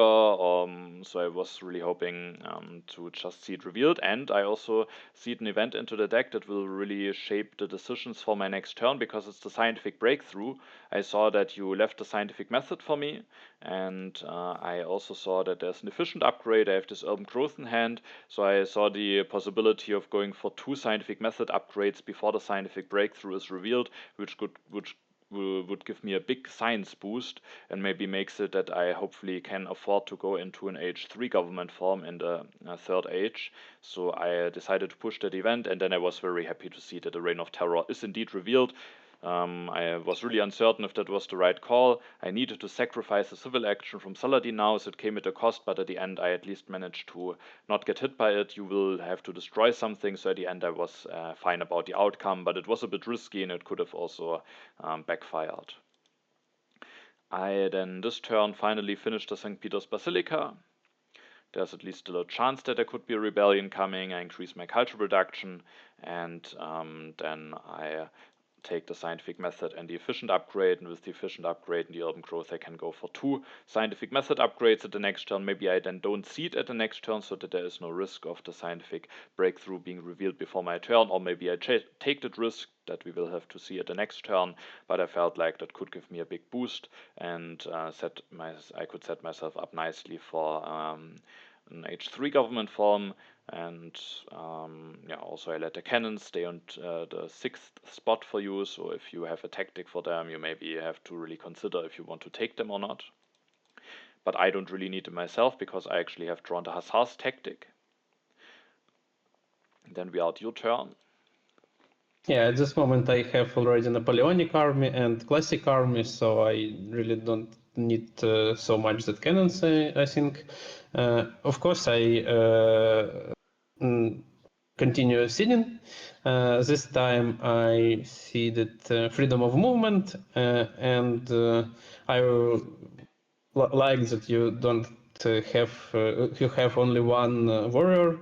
A: So I was really hoping to just see it revealed, and I also see an event into the deck that will really shape the decisions for my next turn, because it's the scientific breakthrough. I saw that you left the scientific method for me, and I also saw that there's an efficient upgrade. I have this urban growth in hand, so I saw the possibility of going for 2 scientific method upgrades before the scientific breakthrough is revealed, which would give me a big science boost, and maybe makes it that I hopefully can afford to go into an H3 government form in the third age. So I decided to push that event, and then I was very happy to see that the Reign of Terror is indeed revealed. I was really uncertain if that was the right call. I needed to sacrifice a civil action from Saladin now, so it came at a cost, but at the end I at least managed to not get hit by it. You will have to destroy something, so at the end I was fine about the outcome, but it was a bit risky and it could have also backfired. I then this turn finally finished the St. Peter's Basilica. There's at least still a chance that there could be a rebellion coming. I increase my culture production, and then I take the scientific method and the efficient upgrade, and with the efficient upgrade and the urban growth I can go for 2 scientific method upgrades at the next turn. Maybe I then don't seed at the next turn, so that there is no risk of the scientific breakthrough being revealed before my turn, or maybe I take that risk that we will have to see at the next turn, but I felt like that could give me a big boost, and I could set myself up nicely for an H3 government form. And yeah, also I let the cannons stay on the 6th spot for you, so if you have a tactic for them, you maybe have to really consider if you want to take them or not. But I don't really need them myself, because I actually have drawn the Hussars tactic. Then we are at your turn.
B: Yeah, at this moment I have already Napoleonic army and classic army, so I really don't need so much that cannons, I think. Of course, I continue seeding. This time I seeded freedom of movement, and I like that you don't you have only one warrior,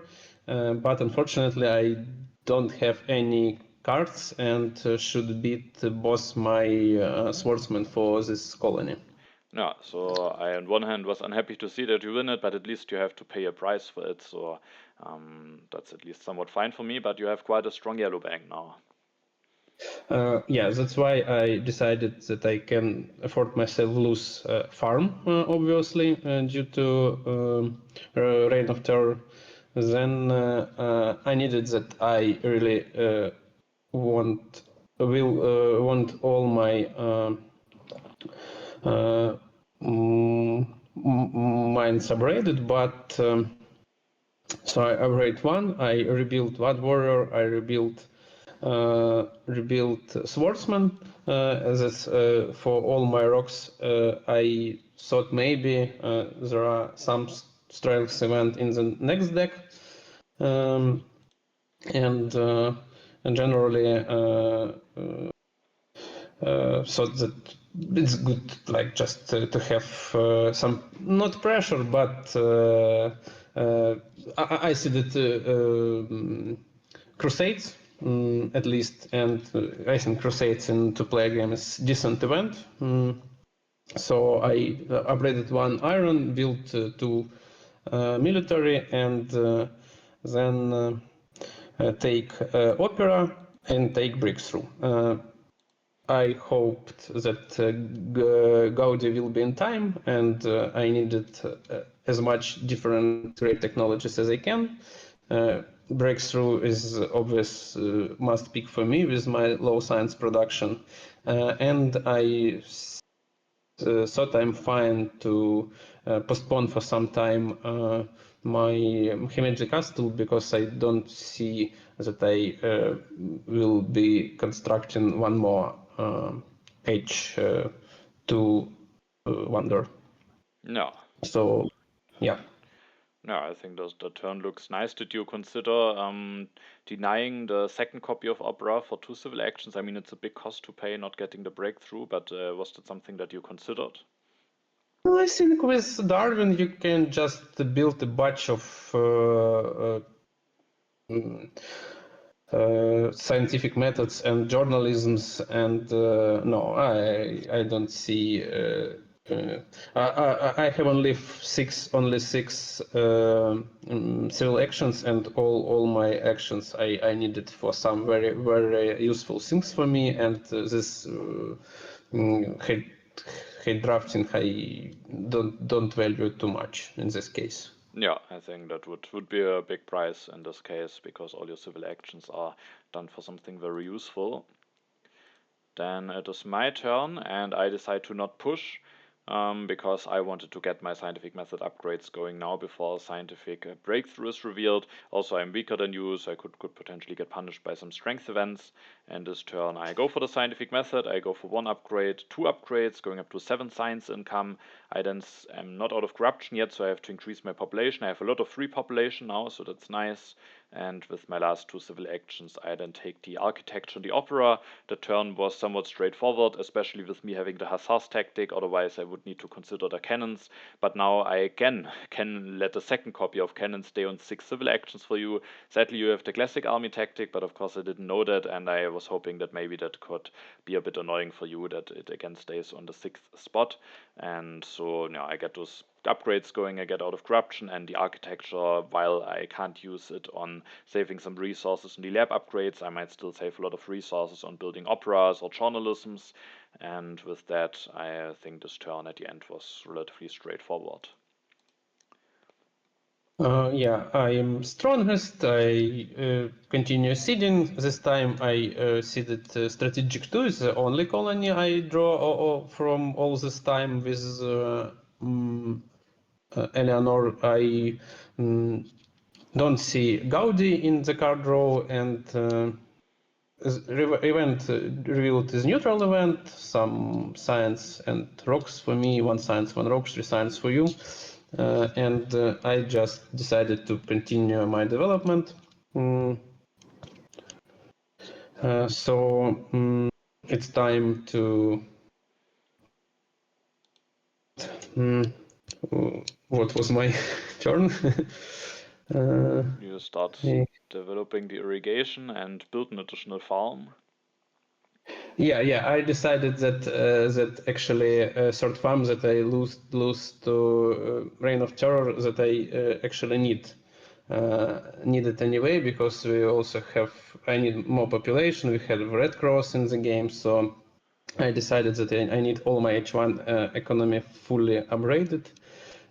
B: but unfortunately I don't have any cards and should beat both my swordsmen for this colony.
A: Yeah, so I on one hand was unhappy to see that you win it, but at least you have to pay a price for it, so that's at least somewhat fine for me, but you have quite a strong yellow bank now.
B: Yeah, that's why I decided that I can afford myself lose farm, obviously, due to Reign of Terror. Then I needed that I really want want all my mines upgraded, but So I upgrade one, I rebuild Blood Warrior, I rebuild Swordsman. For all my rocks, I thought maybe there are some strength event in the next deck, and generally thought that it's good, like just to have some not pressure, but I see that Crusades, at least, and I think Crusades in two-player game is decent event. So I upgraded one Iron, built two military, and then take Opera and take Breakthrough. I hoped that Gaudi will be in time, and I needed as much different great technologies as I can. Breakthrough is obvious must pick for me with my low science production, and I thought I'm fine to postpone for some time my Himeji Castle, because I don't see that I will be constructing one more H2 wonder.
A: No.
B: So, yeah.
A: No, I think the turn looks nice. Did you consider denying the second copy of Opera for 2 civil actions? I mean, it's a big cost to pay not getting the breakthrough, but was that something that you considered?
B: Well, I think with Darwin you can just build a bunch of scientific methods and journalisms, and no, I don't see. I have only six civil actions, and all my actions I needed for some very useful things for me, and this head drafting I don't value too much in this case.
A: Yeah, I think that would be a big price in this case, because all your civil actions are done for something very useful. Then it is my turn, and I decide to not push, because I wanted to get my scientific method upgrades going now before scientific breakthrough is revealed. Also, I'm weaker than you, so I could potentially get punished by some strength events. And this turn, I go for the scientific method. I go for 1 upgrade, 2 upgrades, going up to 7 science income. I then am not out of corruption yet, so I have to increase my population. I have a lot of free population now, so that's nice. And with my last 2 civil actions, I then take the architecture and the opera. The turn was somewhat straightforward, especially with me having the hussars tactic. Otherwise, I would need to consider the cannons. But now I again can let the second copy of cannons stay on 6 civil actions for you. Sadly, you have the classic army tactic, but of course I didn't know that, and I was hoping that maybe that could be a bit annoying for you, that it again stays on the 6th spot. And so now I get those upgrades going, I get out of corruption, and the architecture, while I can't use it on saving some resources in the lab upgrades, I might still save a lot of resources on building operas or journalisms. And with that, I think this turn at the end was relatively straightforward.
B: Yeah, I am strongest. I continue seeding. This time I seeded strategic 2 is the only colony I draw from all this time with Eleanor. I don't see Gaudi in the card draw, and event revealed is neutral event, some science and rocks for me, 1 science, 1 rocks, 3 science for you. And I just decided to continue my development. So it's time to. What was my turn?
A: You start developing the irrigation and build an additional farm.
B: Yeah. I decided that actually third farm that I lose to Reign of Terror, that I actually need it anyway, because we also I need more population. We have Red Cross in the game, so I decided that I need all my H1 economy fully upgraded.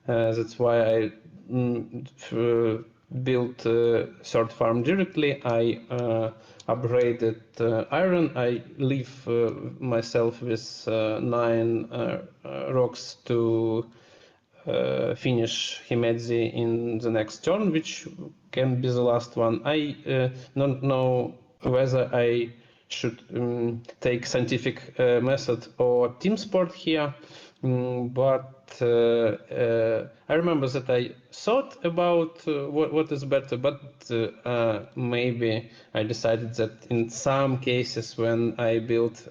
B: That's why I built third farm directly. I upgraded iron. I leave myself with 9 rocks to finish Himedzi in the next turn, which can be the last one. I don't know whether I should take scientific method or team sport here, but I remember that I thought about what is better, but maybe I decided that in some cases when I build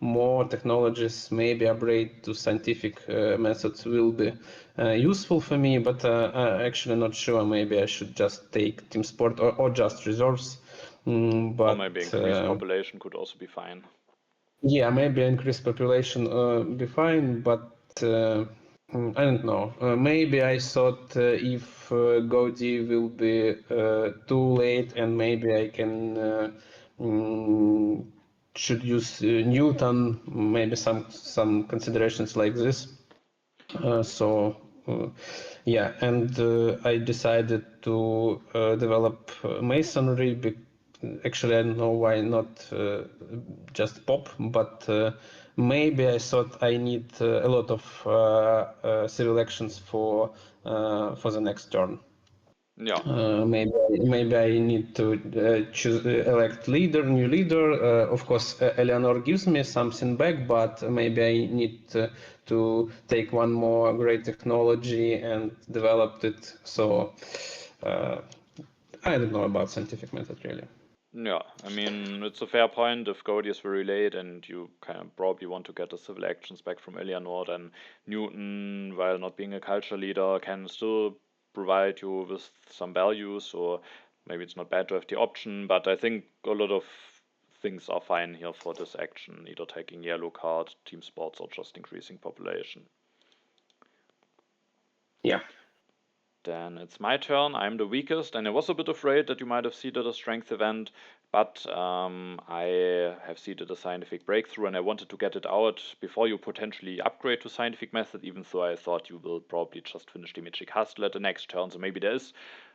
B: more technologies, maybe upgrade to scientific methods will be useful for me, but I'm actually not sure. Maybe I should just take team sport or just reserves.
A: Or maybe
B: But
A: increased population could also be fine.
B: yeah, maybe increased population be fine, but I don't know. Maybe I thought if Gaudi will be too late, and maybe I can should use Newton. Maybe some considerations like this. So yeah, and I decided to develop masonry. Actually, I don't know why not just pop, but maybe I thought I need a lot of civil actions for the next turn.
A: Yeah.
B: Maybe I need to choose elect new leader. Of course, Eleanor gives me something back, but maybe I need to take one more great technology and develop it. So I don't know about scientific method really.
A: Yeah, I mean, it's a fair point. If Gaudi is very late and you kind of probably want to get the civil actions back from Eleanor, then Newton, while not being a culture leader, can still provide you with some values, or maybe it's not bad to have the option, but I think a lot of things are fine here for this action, either taking yellow card, team sports, or just increasing population.
B: Yeah.
A: Then it's my turn. I'm the weakest, and I was a bit afraid that you might have seeded a strength event, but I have seeded a scientific breakthrough, and I wanted to get it out before you potentially upgrade to scientific method, even though I thought you will probably just finish the Magic Castle at the next turn, so maybe there is.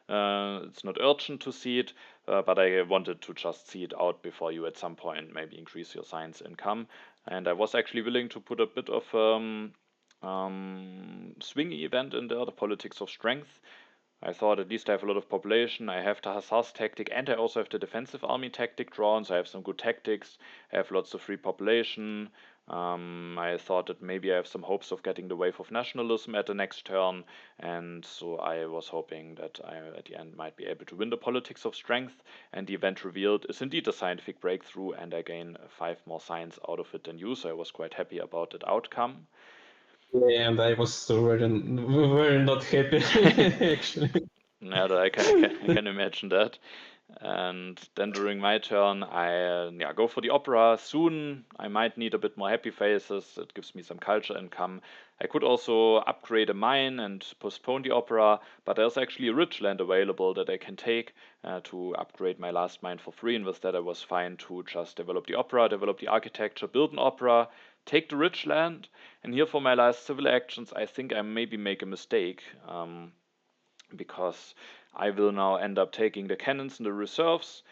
A: It's not urgent to see it, but I wanted to just see it out before you at some point maybe increase your science income. And I was actually willing to put a bit of swingy event in there, the politics of strength. I thought at least I have a lot of population, I have the hussars tactic, and I also have the defensive army tactic drawn, so I have some good tactics, I have lots of free population. I thought that maybe I have some hopes of getting the wave of nationalism at the next turn, and so I was hoping that I at the end might be able to win the politics of strength, and the event revealed is indeed a scientific breakthrough, and I gain 5 more science out of it than you, so I was quite happy about that outcome.
B: And I was very not happy actually.
A: Yeah, I can imagine that. And then during my turn, I yeah, go for the opera. Soon I might need a bit more happy faces. It gives me some culture income. I could also upgrade a mine and postpone the opera, but there's actually a rich land available that I can take to upgrade my last mine for free. And with that, I was fine to just develop the opera, develop the architecture, build an opera, take the rich land. And here for my last civil actions, I think I maybe make a mistake. Because I will now end up taking the cannons and the reserves.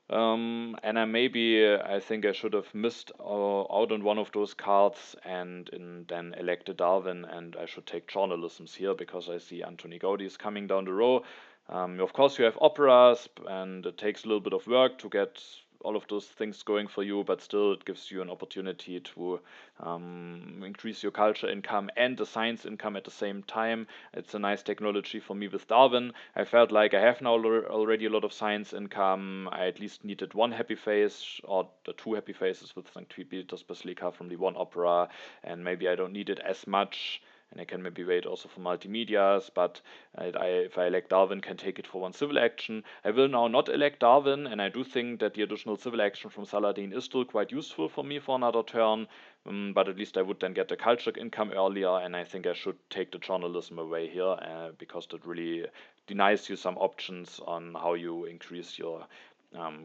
A: And I think I should have missed out on one of those cards and then elected Darwin, and I should take journalisms here because I see Anthony Gaudi is coming down the row. Of course, you have operas, and it takes a little bit of work to get all of those things going for you, but still, it gives you an opportunity to increase your culture income and the science income at the same time. It's a nice technology for me with Darwin. I felt like I have now already a lot of science income. I at least needed one happy face or the 2 happy faces with St. Peter's Basilica from the one opera, and maybe I don't need it as much. And I can maybe wait also for multimedias, but if I elect Darwin, can take it for 1 civil action. I will now not elect Darwin, and I do think that the additional civil action from Saladin is still quite useful for me for another turn, but at least I would then get the culture income earlier, and I think I should take the journalism away here because that really denies you some options on how you increase your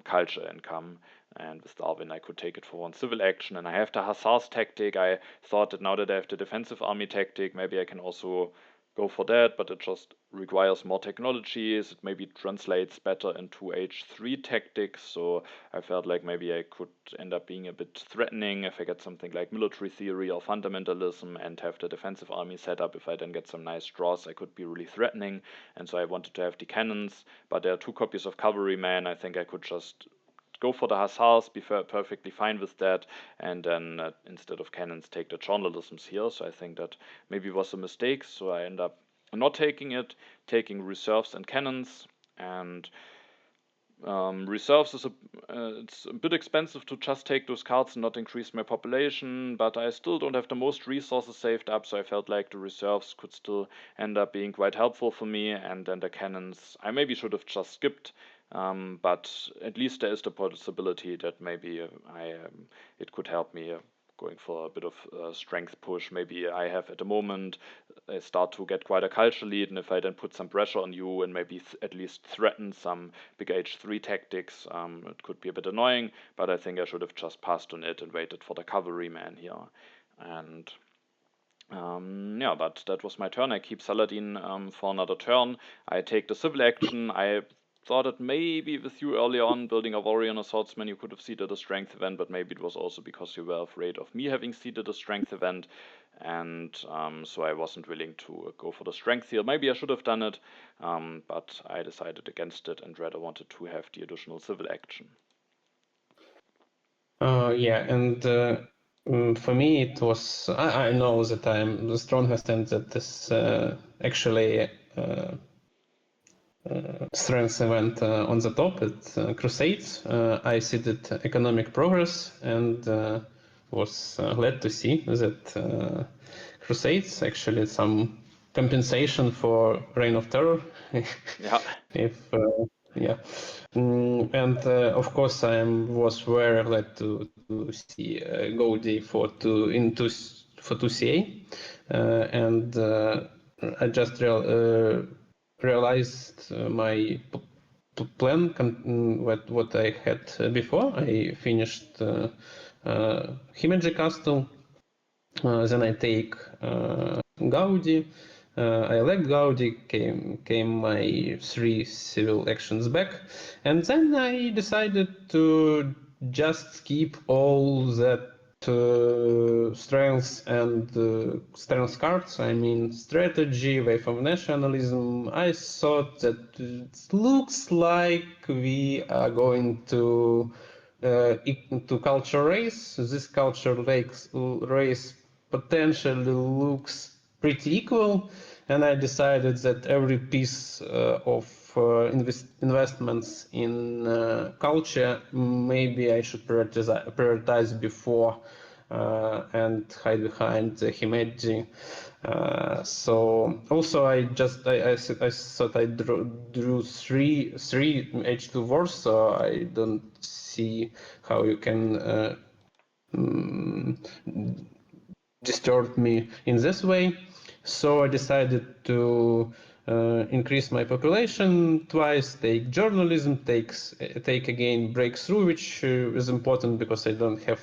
A: culture income. And with Darwin, I could take it for 1 civil action, and I have the hussars tactic. I thought that now that I have the defensive army tactic, maybe I can also go for that, but it just requires more technologies. It maybe translates better into H3 tactics, so I felt like maybe I could end up being a bit threatening if I get something like military theory or fundamentalism and have the defensive army set up. If I then get some nice draws, I could be really threatening, and so I wanted to have the cannons, but there are 2 copies of cavalryman. I think I could just go for the hussars, be perfectly fine with that, and then instead of cannons, take the journalisms here. So I think that maybe was a mistake. So I end up not taking it, taking reserves and cannons, and reserves is it's a bit expensive to just take those cards and not increase my population, but I still don't have the most resources saved up, so I felt like the reserves could still end up being quite helpful for me, and then the cannons I maybe should have just skipped, but at least there is the possibility that maybe it could help me going for a bit of strength push. Maybe I have at the moment, I start to get quite a culture lead, and if I then put some pressure on you and maybe at least threaten some big H3 tactics, it could be a bit annoying, but I think I should have just passed on it and waited for the cavalryman here. And yeah, but that was my turn. I keep Saladin for another turn. I take the civil action. I thought that maybe with you early on, building a warrior and a swordsman, you could have seeded a strength event, but maybe it was also because you were afraid of me having seeded a strength event, and so I wasn't willing to go for the strength here. Maybe I should have done it, but I decided against it and rather wanted to have the additional civil action.
B: Yeah, and for me it was, I know that I'm the strongest and that this actually strength event on the top at Crusades. I seeded economic progress and was glad to see that Crusades actually some compensation for Reign of Terror.
A: Yeah.
B: If yeah, and of course I was very glad to see Gaudi for 2CA, and I just realized my plan what I had before. I finished Himeji Castle, then I take Gaudi. I elect Gaudi, came my 3 civil actions back, and then I decided to just keep all that strengths and strength cards. I mean, strategy, wave of nationalism. I thought that it looks like we are going to culture race. This culture race potentially looks pretty equal, and I decided that every piece of investments in culture maybe I should prioritize before and hide behind the Himeji. So also I thought I drew three H2 wars, so I don't see how you can disturb me in this way. So I decided to increase my population twice, take journalism, take again breakthrough, which is important because I don't have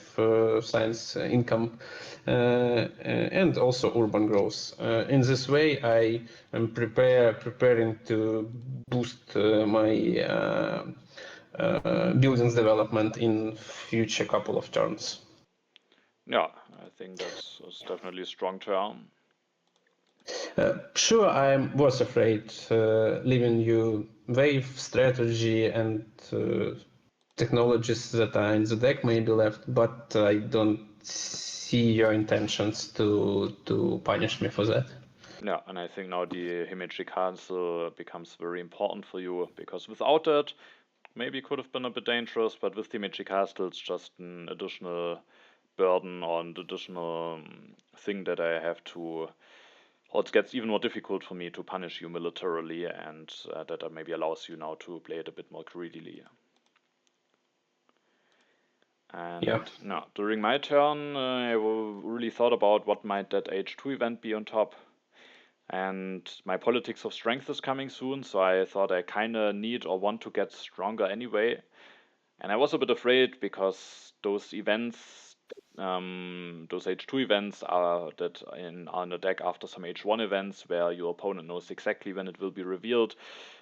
B: science income, and also urban growth. In this way, I am preparing to boost my buildings development in future couple of turns.
A: Yeah, I think that's definitely a strong turn.
B: Sure, I was afraid leaving you wave strategy and technologies that are in the deck maybe left, but I don't see your intentions to punish me for that.
A: Yeah, and I think now the Himeji Castle becomes very important for you, because without it, maybe it could have been a bit dangerous, but with the Himeji Castle, it's just an additional burden or an additional thing that I have to, or it gets even more difficult for me to punish you militarily, and that maybe allows you now to play it a bit more greedily. And
B: Yeah.
A: now, during my turn, I really thought about what might that H2 event be on top. And my politics of strength is coming soon, so I thought I kind of need or want to get stronger anyway. And I was a bit afraid because those events those H2 events are in a deck after some H1 events where your opponent knows exactly when it will be revealed.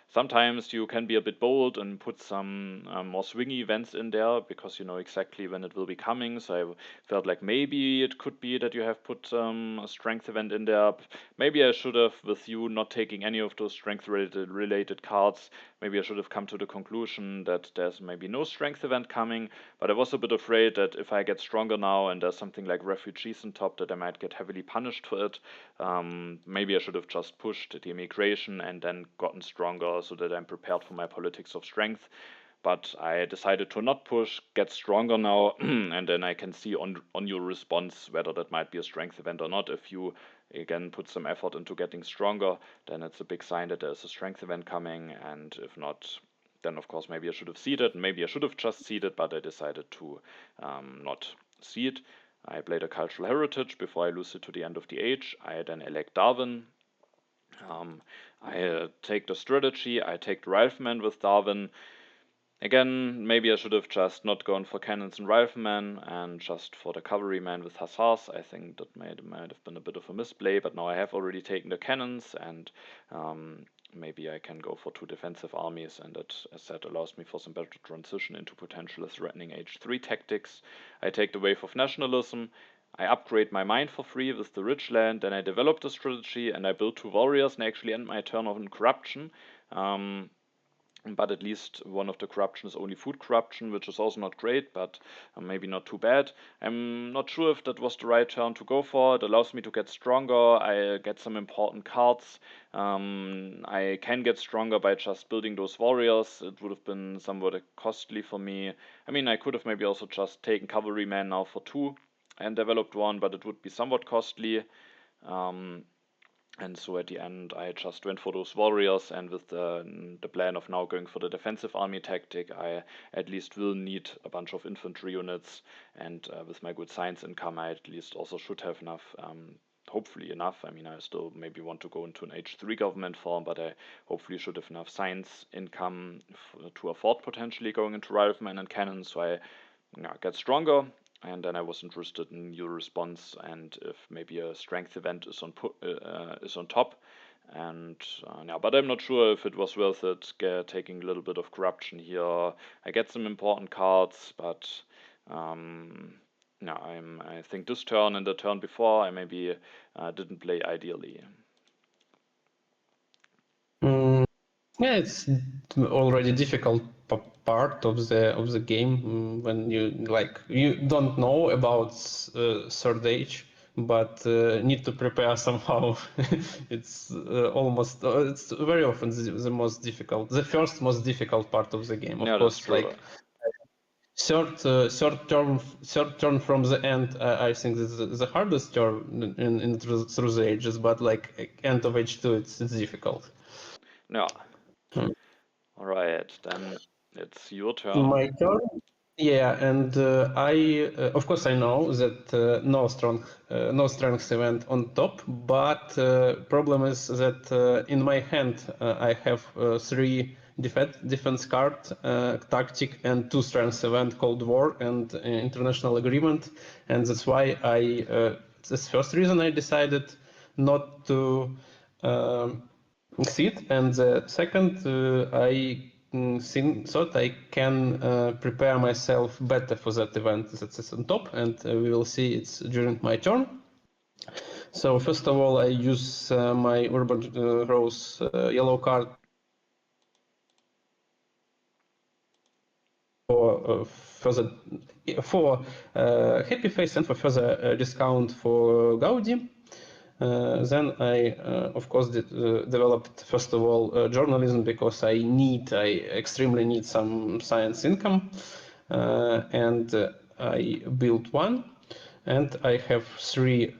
A: Sometimes you can be a bit bold and put some more swingy events in there because you know exactly when it will be coming. So I felt like maybe it could be that you have put a strength event in there. Maybe I should have, with you not taking any of those strength related cards, maybe I should have come to the conclusion that there's maybe no strength event coming. But I was a bit afraid that if I get stronger now and there's something like refugees on top, that I might get heavily punished for it. Maybe I should have just pushed the immigration and then gotten stronger so that I'm prepared for my politics of strength. But I decided to not push, get stronger now, and then I can see on your response whether that might be a strength event or not. If you again put some effort into getting stronger, then it's a big sign that there's a strength event coming, and if not, then of course maybe I should have seeded, maybe I should have just seeded, but I decided to not seed. I played a cultural heritage before I lose it to the end of the age. I then elect Darwin. I take the strategy, I take the Rifleman with Darwin. Again, maybe I should have just not gone for cannons and riflemen and just for the cavalryman with hussars. I think that might have been a bit of a misplay, but now I have already taken the cannons and maybe I can go for 2 defensive armies, and that, as said, allows me for some better transition into potentially threatening H3 tactics. I take the wave of nationalism. I upgrade my mine for free with the rich land, then I develop the strategy and I build 2 warriors and actually end my turn on corruption. But at least one of the corruption is only food corruption, which is also not great, but maybe not too bad. I'm not sure if that was the right turn to go for. It allows me to get stronger. I get some important cards. I can get stronger by just building those warriors. It would have been somewhat costly for me. I mean, I could have maybe also just taken cavalryman now for 2 and developed 1, but it would be somewhat costly. And so at the end, I just went for those warriors, and with the plan of now going for the defensive army tactic, I at least will need a bunch of infantry units, and with my good science income, I at least also should have enough, hopefully enough. I mean, I still maybe want to go into an H3 government form, but I hopefully should have enough science income to afford potentially going into riflemen and cannons, so I get stronger. And then I was interested in your response and if maybe a strength event is on top. And yeah, but I'm not sure if it was worth it taking a little bit of corruption here. I get some important cards, but no, I think this turn and the turn before I maybe didn't play ideally.
B: Yeah, it's already difficult part of the game when you don't know about third age, but need to prepare somehow. It's almost it's very often the most difficult, the first most difficult part of the game. Of
A: Yeah, that's
B: course,
A: true.
B: like third turn from the end, I think this is the hardest turn in through the ages, but like end of H2, it's difficult.
A: Yeah.
B: Hmm.
A: All right, then it's your turn.
B: My turn. Yeah, and of course, I know that no strength event on top, but problem is that in my hand I have 3 defense card, tactic, and 2 strength event, Cold War and international agreement, and that's why this first reason I decided not to exceed, and the second I thought I can prepare myself better for that event that is on top, and we will see it's during my turn. So first of all, I use my Urban Rose yellow card for further Happy Face and for further discount for Gaudi. Then I, of course, developed first of all journalism because I extremely need some science income, and I built 1, and I have three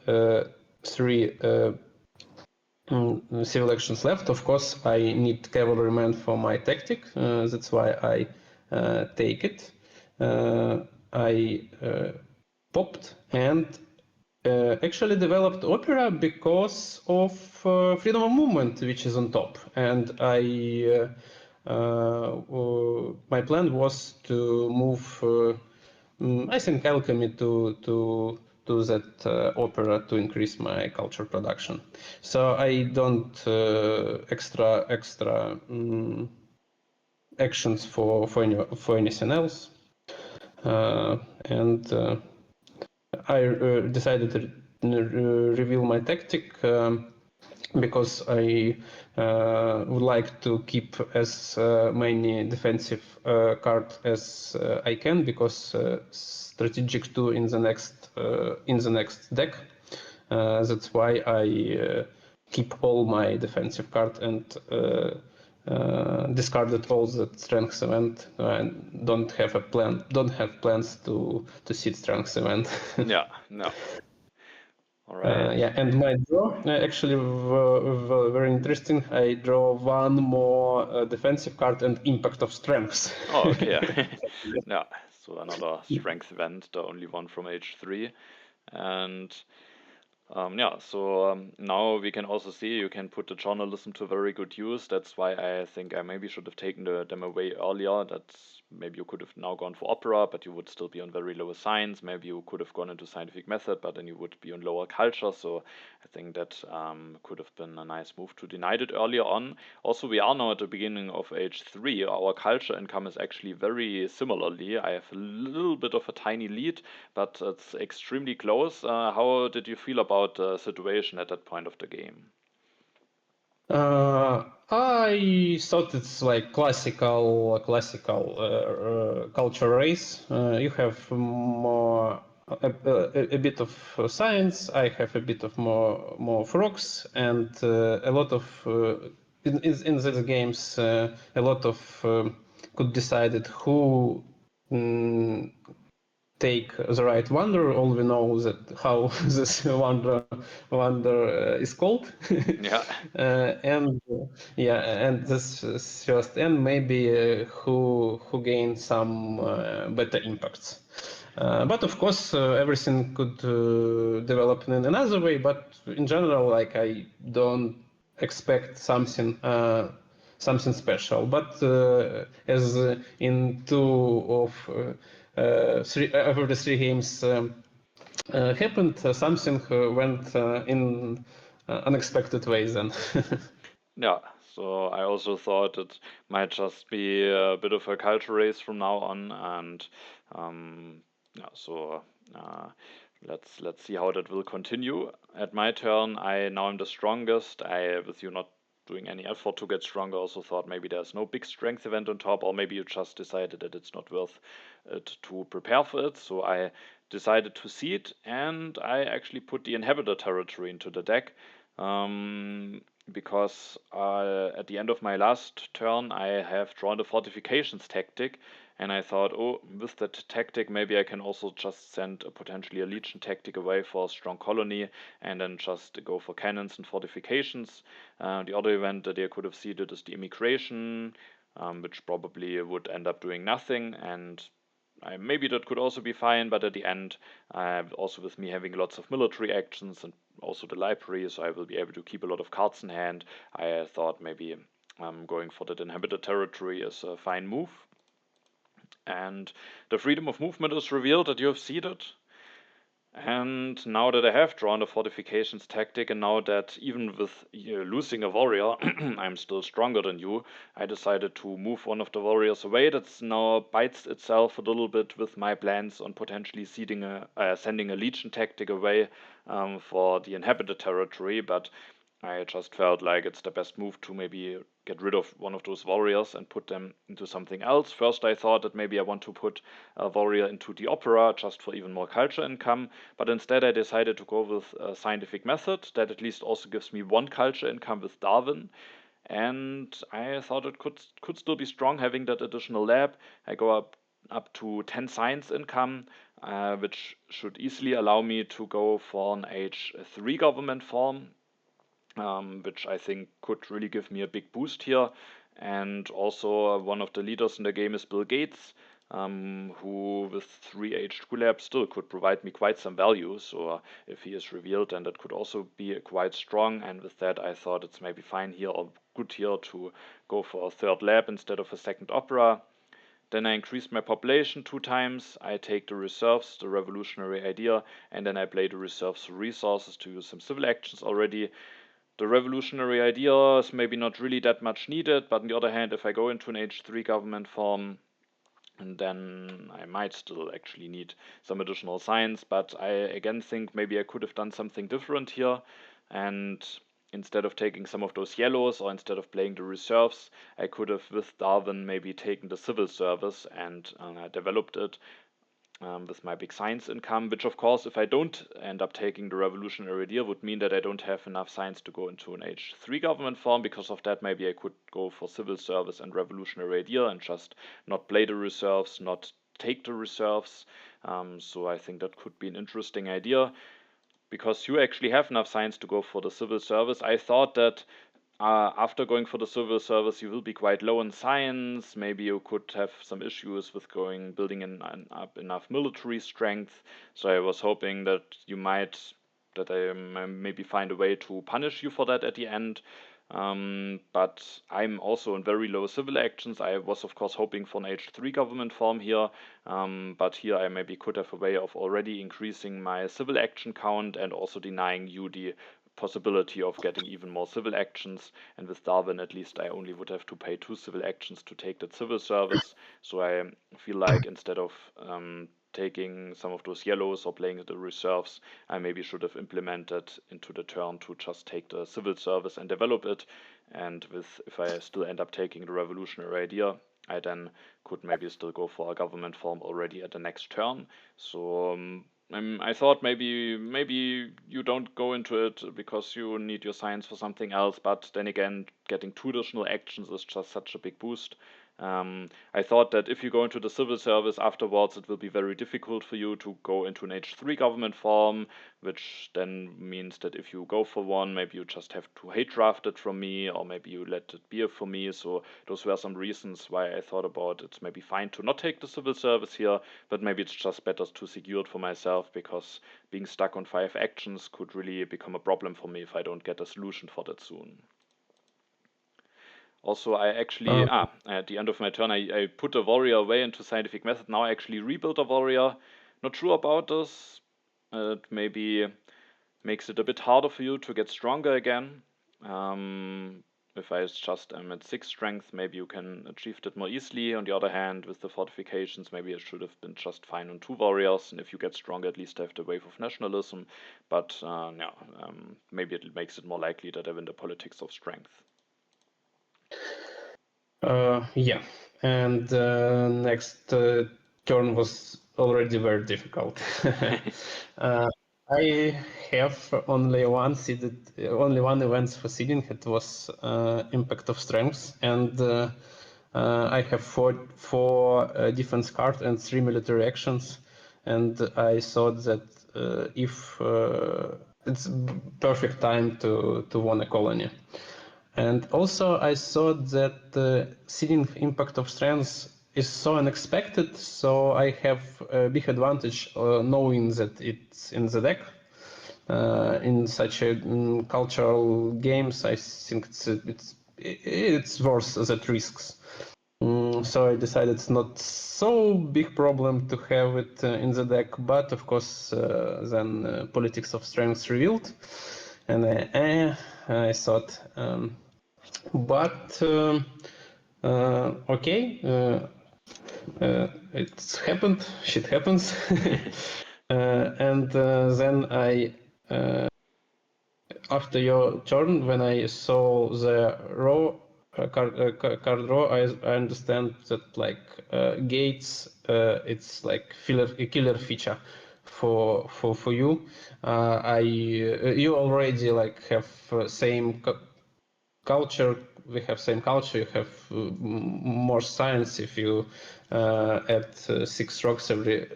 B: civil actions left. Of course, I need cavalryman for my tactic. That's why I take it. I popped and actually developed opera because of freedom of movement, which is on top, and my plan was to move I think I'll commit to that opera to increase my culture production. So I don't extra actions for anything else, and I decided to reveal my tactic. Because I would like to keep as many defensive cards as I can, because strategic 2 in the next deck. That's why I keep all my defensive cards and discarded all the strength event, and don't have plans to seed strength event.
A: Yeah, no. All right.
B: Yeah, and my draw actually very interesting. I draw one more defensive card and impact of strengths.
A: Oh, okay. Yeah, so another strength event, the only one from H3. And yeah, so now we can also see you can put the journalism to very good use. That's why I think I maybe should have taken them away earlier. That's maybe you could have now gone for opera, but you would still be on very low science. Maybe you could have gone into scientific method, but then you would be on lower culture. So I think that could have been a nice move to deny it earlier on. Also, we are now at the beginning of H3. Our culture income is actually very similarly. I have a little bit of a tiny lead, but it's extremely close. How did you feel about the situation at that point of the game?
B: I thought it's like classical culture race. You have more a bit of science. I have a bit of more frogs, and a lot of in these games a lot of could decide who take the right wonder. All we know that how this wonder is called,
A: Yeah,
B: and yeah, and this is first, and maybe who gain some better impacts. But of course, everything could develop in another way. But in general, like I don't expect something special. But as in two of three over the three games happened, something went in unexpected ways. Then.
A: yeah. So I also thought it might just be a bit of a culture race from now on, and yeah. So uh, let's see how that will continue. At my turn, I now am the strongest. I, with you not doing any effort to get stronger, also thought maybe there's no big strength event on top, or maybe you just decided that it's not worth it to prepare for it. So I decided to seed, and I actually put the inhabitor territory into the deck. Because at the end of my last turn, I have drawn the fortifications tactic, and I thought, oh, with that tactic, maybe I can also just send potentially a legion tactic away for a strong colony, and then just go for cannons and fortifications. The other event that I could have seeded is the immigration, which probably would end up doing nothing, and maybe that could also be fine, but at the end, also with me having lots of military actions and also the library, so I will be able to keep a lot of cards in hand. I thought maybe going for that inhabited territory is a fine move. And the freedom of movement is revealed that you have seeded. And now that I have drawn the fortifications tactic, and now that even with losing a warrior, I'm still stronger than you, I decided to move one of the warriors away. That's now bites itself a little bit with my plans on potentially sending a legion tactic away for the inhabited territory, but I just felt like it's the best move to maybe get rid of one of those warriors and put them into something else. First, I thought that maybe I want to put a warrior into the opera just for even more culture income, but instead I decided to go with a scientific method that at least also gives me one culture income with Darwin. And I thought it could still be strong having that additional lab. I go up to 10 science income, which should easily allow me to go for an H3 government form, which I think could really give me a big boost here. And also, one of the leaders in the game is Bill Gates, who with 3 H2 labs still could provide me quite some value. So if he is revealed, then that could also be quite strong. And with that, I thought it's maybe fine here or good here to go for a third lab instead of a second opera. Then I increased my population 2 times. I take the reserves, the revolutionary idea, and then I play the reserves resources to use some civil actions already. The revolutionary idea is maybe not really that much needed, but on the other hand, if I go into an H3 government form, and then I might still actually need some additional science, but I again think maybe I could have done something different here, and instead of taking some of those yellows or instead of playing the reserves, I could have with Darwin maybe taken the civil service and developed it with my big science income, which of course, if I don't end up taking the revolutionary idea, would mean that I don't have enough science to go into an H3 government form. Because of that, maybe I could go for civil service and revolutionary idea and just not play the reserves, not take the reserves. So I think that could be an interesting idea. Because you actually have enough science to go for the civil service. I thought that after going for the civil service, you will be quite low in science. Maybe you could have some issues with building up enough military strength. So I was hoping that I maybe find a way to punish you for that at the end. But I'm also in very low civil actions. I was, of course, hoping for an H3 government form here. But here I maybe could have a way of already increasing my civil action count and also denying you the possibility of getting even more civil actions. And with Darwin, at least, I only would have to pay 2 civil actions to take that civil service. So I feel like instead of taking some of those yellows or playing the reserves, I maybe should have implemented into the turn to just take the civil service and develop it. And if I still end up taking the revolutionary idea, I then could maybe still go for a government form already at the next turn. So I thought maybe you don't go into it because you need your science for something else, but then again, getting 2 additional actions is just such a big boost. I thought that if you go into the civil service afterwards, it will be very difficult for you to go into an H3 government form, which then means that if you go for one, maybe you just have to hate draft it from me, or maybe you let it be for me. So those were some reasons why I thought about it's maybe fine to not take the civil service here, but maybe it's just better to secure it for myself, because being stuck on 5 actions could really become a problem for me if I don't get a solution for that soon. Also, I actually, at the end of my turn, I put a warrior away into scientific method. Now I actually rebuild a warrior. Not sure about this. It maybe makes it a bit harder for you to get stronger again. If I just am at 6 strength, maybe you can achieve that more easily. On the other hand, with the fortifications, maybe I should have been just fine on 2 warriors. And if you get stronger, at least I have the wave of nationalism. But maybe it makes it more likely that I win the politics of strength.
B: Yeah, and next turn was already very difficult. I have only one event for seeding. It was impact of strengths, and I have four defense cards and 3 military actions. And I thought that if it's perfect time to win a colony. And also I thought that the seeding impact of strengths is so unexpected, so I have a big advantage knowing that it's in the deck. In such a cultural games, I think it's worth that risks. So I decided it's not so big problem to have it in the deck, but of course then politics of strengths revealed, and I thought. But okay, it's happened. Shit happens, and then I, after your turn, when I saw the card row, I understand that like gates, it's like a killer feature for you. You already like have same culture. We have same culture. You have more science if you add 6 rocks every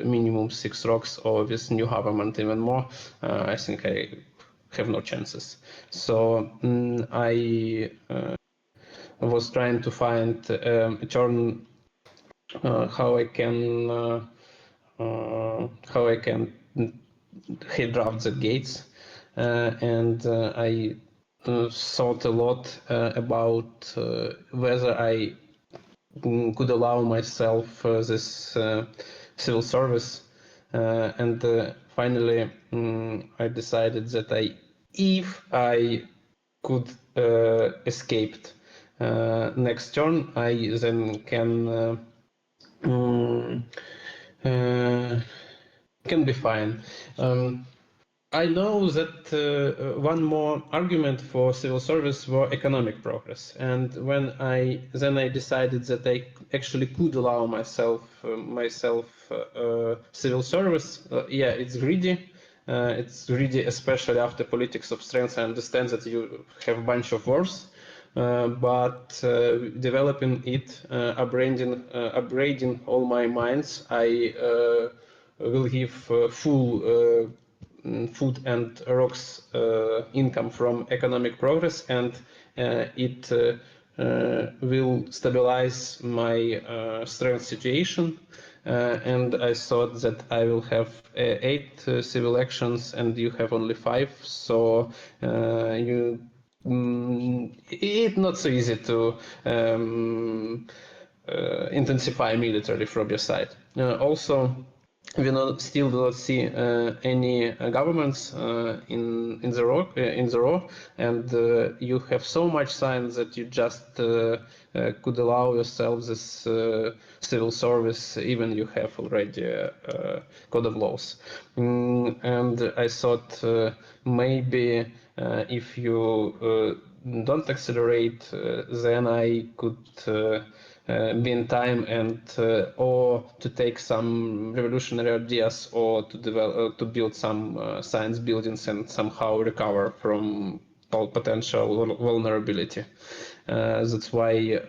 B: minimum 6 rocks, or with new government even more. I think I have no chances. So I was trying to find a turn how I can hit draft the gates, and I thought a lot about whether I could allow myself this civil service, and finally I decided that if I could escaped next turn, I then mm, uh, can be fine. I know that one more argument for civil service was economic progress, and when I decided that I actually could allow myself civil service. Yeah, it's greedy. It's greedy, especially after politics of strength. I understand that you have a bunch of wars, but developing it, upgrading all my minds, I will give full food and rocks income from economic progress, and it will stabilize my strength situation. And I thought that I will have 8 civil actions, and you have only 5, so it's not so easy to intensify military from your side. Also, we still do not see any governments in the row, and you have so much signs that you just could allow yourself this civil service, even you have already code of laws. And I thought maybe if you don't accelerate, then I could be in time and or to take some revolutionary ideas, or to develop to build some science buildings and somehow recover from all potential vulnerability. That's why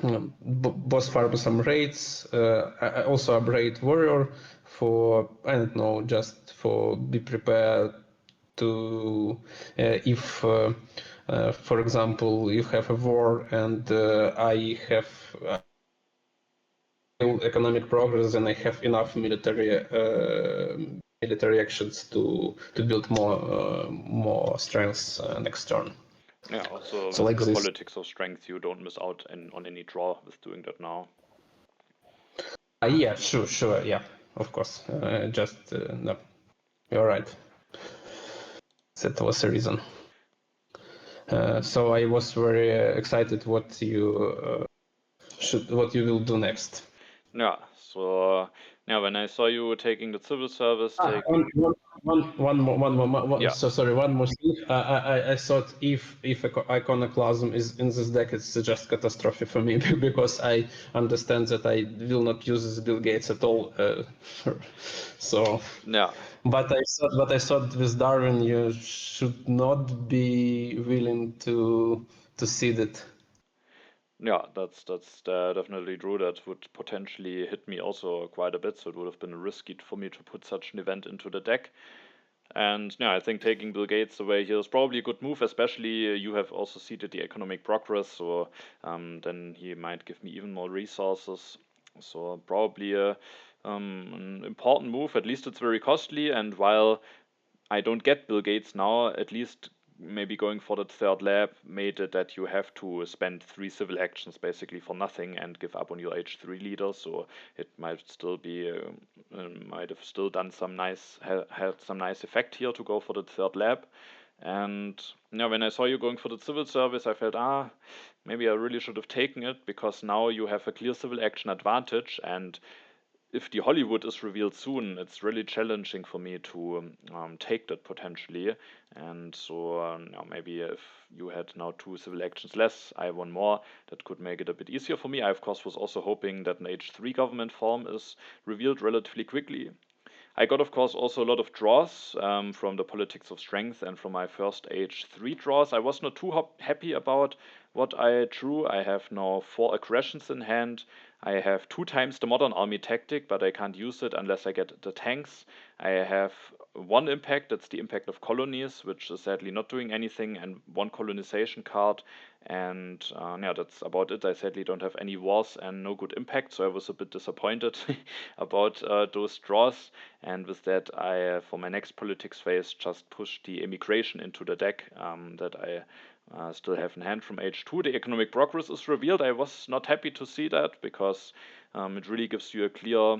B: both farm some raids. I also upgrade warrior for, I don't know, just for be prepared to if for example you have a war and I have economic progress, and I have enough military actions to build more strength next turn.
A: Yeah, also
B: So
A: with
B: like
A: the
B: this.
A: politics of strength, you don't miss out on any draw with doing that now.
B: Yeah, sure, yeah, of course. Just no, you're right. That was the reason. So I was very excited what you will do next.
A: Yeah, so now when I saw you taking the civil service, taking
B: One more.
A: yeah,
B: So sorry, one more thing. I thought if iconoclasm is in this deck, it's just catastrophe for me because I understand that I will not use this Bill Gates at all. So,
A: yeah,
B: but I thought with Darwin you should not be willing to see that.
A: yeah, that's definitely true. That would potentially hit me also quite a bit, so it would have been risky for me to put such an event into the deck. And yeah, I think taking Bill Gates away here is probably a good move, especially you have also seeded the economic progress, so then he might give me even more resources. So probably an important move. At least it's very costly, and while I don't get Bill Gates now, at least maybe going for the third lab made it that you have to spend 3 civil actions basically for nothing and give up on your H3 leader. So it might still be, might have still done some nice, had some nice effect here to go for the third lab. And yeah, when I saw you going for the civil service, I felt, maybe I really should have taken it, because now you have a clear civil action advantage, and if the Hollywood is revealed soon, it's really challenging for me to take that potentially. And so maybe if you had now 2 civil actions less, I have one more, that could make it a bit easier for me. I, of course, was also hoping that an H3 government form is revealed relatively quickly. I got, of course, also a lot of draws from the politics of strength and from my first H3 draws. I was not too happy about what I drew. I have now 4 aggressions in hand. I have 2 times the modern army tactic, but I can't use it unless I get the tanks. I have 1 impact, that's the impact of colonies, which is sadly not doing anything, and 1 colonization card. And yeah, that's about it. I sadly don't have any wars and no good impact, so I was a bit disappointed about those draws. And with that, I, for my next politics phase, just pushed the immigration into the deck that I still have in hand from H2. The economic progress is revealed. I was not happy to see that because it really gives you a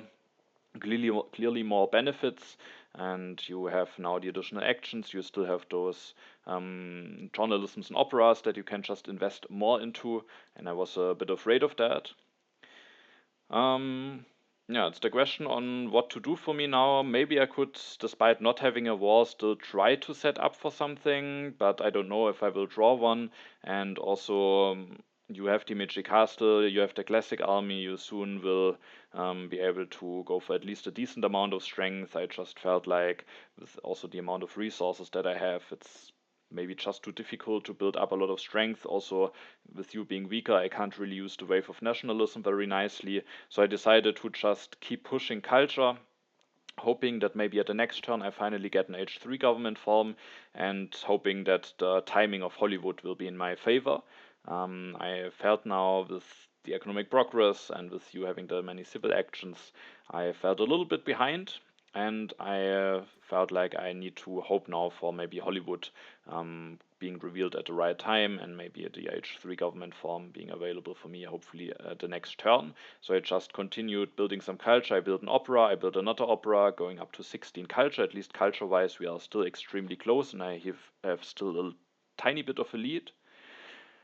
A: clearly more benefits, and you have now the additional actions. You still have those journalisms and operas that you can just invest more into, and I was a bit afraid of that. Yeah, it's the question on what to do for me now. Maybe I could, despite not having a war, still try to set up for something, but I don't know if I will draw one. And also, you have the Meiji Castle, you have the classic army, you soon will be able to go for at least a decent amount of strength. I just felt like, with also the amount of resources that I have, it's maybe just too difficult to build up a lot of strength. Also, with you being weaker, I can't really use the wave of nationalism very nicely. So I decided to just keep pushing culture, hoping that maybe at the next turn I finally get an H3 government form, and hoping that the timing of Hollywood will be in my favor. I felt now with the economic progress and with you having the many civil actions, I felt a little bit behind, and I felt like I need to hope now for maybe Hollywood being revealed at the right time, and maybe the H3 government form being available for me hopefully at the next turn. So I just continued building some culture. I built an opera, I built another opera, going up to 16 culture. At least culture-wise, we are still extremely close, and I have still a tiny bit of a lead.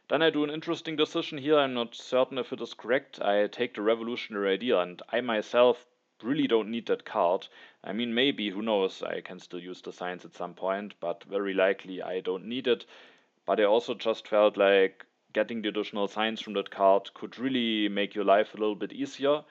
A: Then I do an interesting decision here. I'm not certain if it is correct. I take the revolutionary idea, and I myself really don't need that card. I mean, maybe, who knows, I can still use the science at some point, but very likely I don't need it. But I also just felt like getting the additional science from that card could really make your life a little bit easier.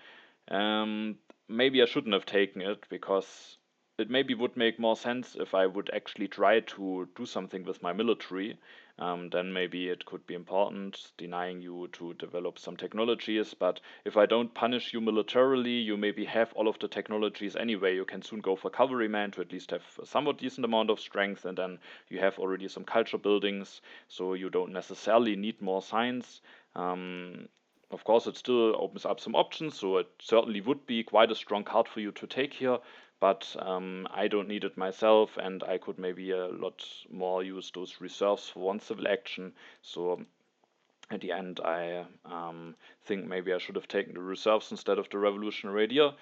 A: Maybe I shouldn't have taken it, because it maybe would make more sense if I would actually try to do something with my military. Then maybe it could be important, denying you to develop some technologies. But if I don't punish you militarily, you maybe have all of the technologies anyway. You can soon go for cavalryman to at least have a somewhat decent amount of strength, and then you have already some culture buildings, so you don't necessarily need more science. Of course, it still opens up some options, so it certainly would be quite a strong card for you to take here, but I don't need it myself, and I could maybe a lot more use those reserves for one civil action. So at the end, I think maybe I should have taken the reserves instead of the revolutionary idea.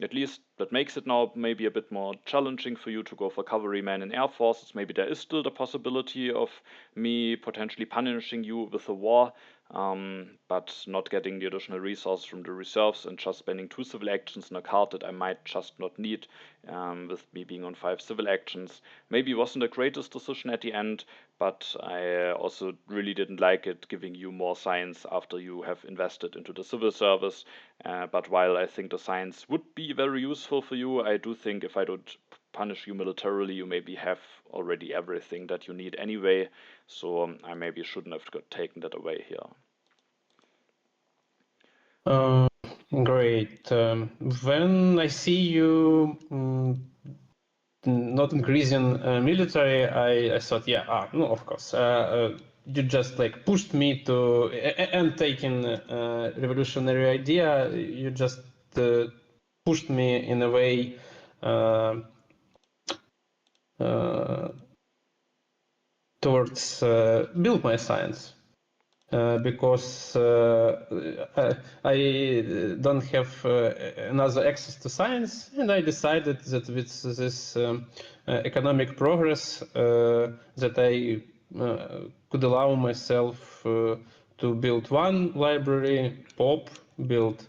A: At least that makes it now maybe a bit more challenging for you to go for cavalryman in air forces. Maybe there is still the possibility of me potentially punishing you with a war, but not getting the additional resources from the reserves and just spending 2 civil actions in a card that I might just not need, with me being on 5 civil actions. Maybe wasn't the greatest decision at the end, but I also really didn't like it giving you more science after you have invested into the civil service. But while I think the science would be very useful for you, I do think if I don't punish you militarily, you maybe have already everything that you need anyway. So I maybe shouldn't have taken that away here.
B: Great. When I see you not increasing military, I thought, yeah, no, of course. You just like pushed me to and taking revolutionary idea. You just pushed me in a way towards build my science. Because I don't have another access to science, and I decided that with this economic progress that I could allow myself to build one library, pop, build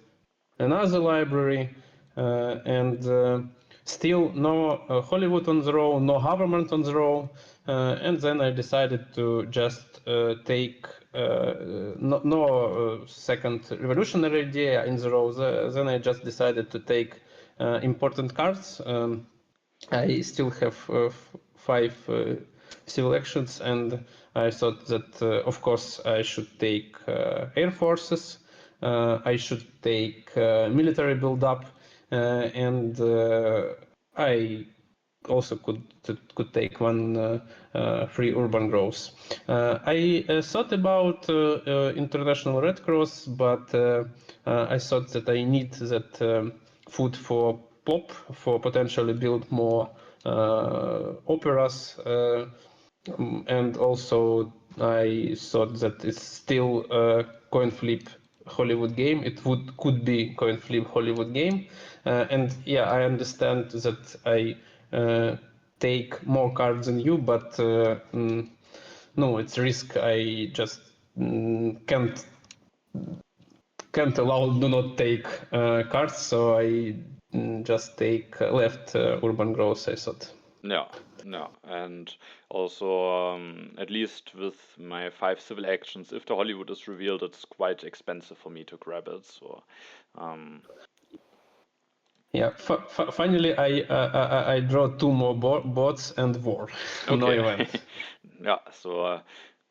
B: another library, and still no Hollywood on the row, no government on the row, and then I decided to just take no second revolutionary idea in the row. Then I just decided to take important cards. I still have 5 civil actions, and I thought that, of course, I should take air forces, I should take military build-up, and I also could take one free urban growth. I thought about International Red Cross, but I thought that I need that food for pop, for potentially build more operas, and also I thought that it's still a coin flip Hollywood game. It could be coin flip Hollywood game, and yeah, I understand that I take more cards than you, but no, it's risk. I just can't allow do not take cards, so I just take left urban growth. I thought.
A: Yeah, yeah, and also at least with my 5 civil actions, if the Hollywood is revealed, it's quite expensive for me to grab it. So um,
B: Yeah, finally, I draw two more bots and war. No
A: okay,
B: event.
A: yeah. So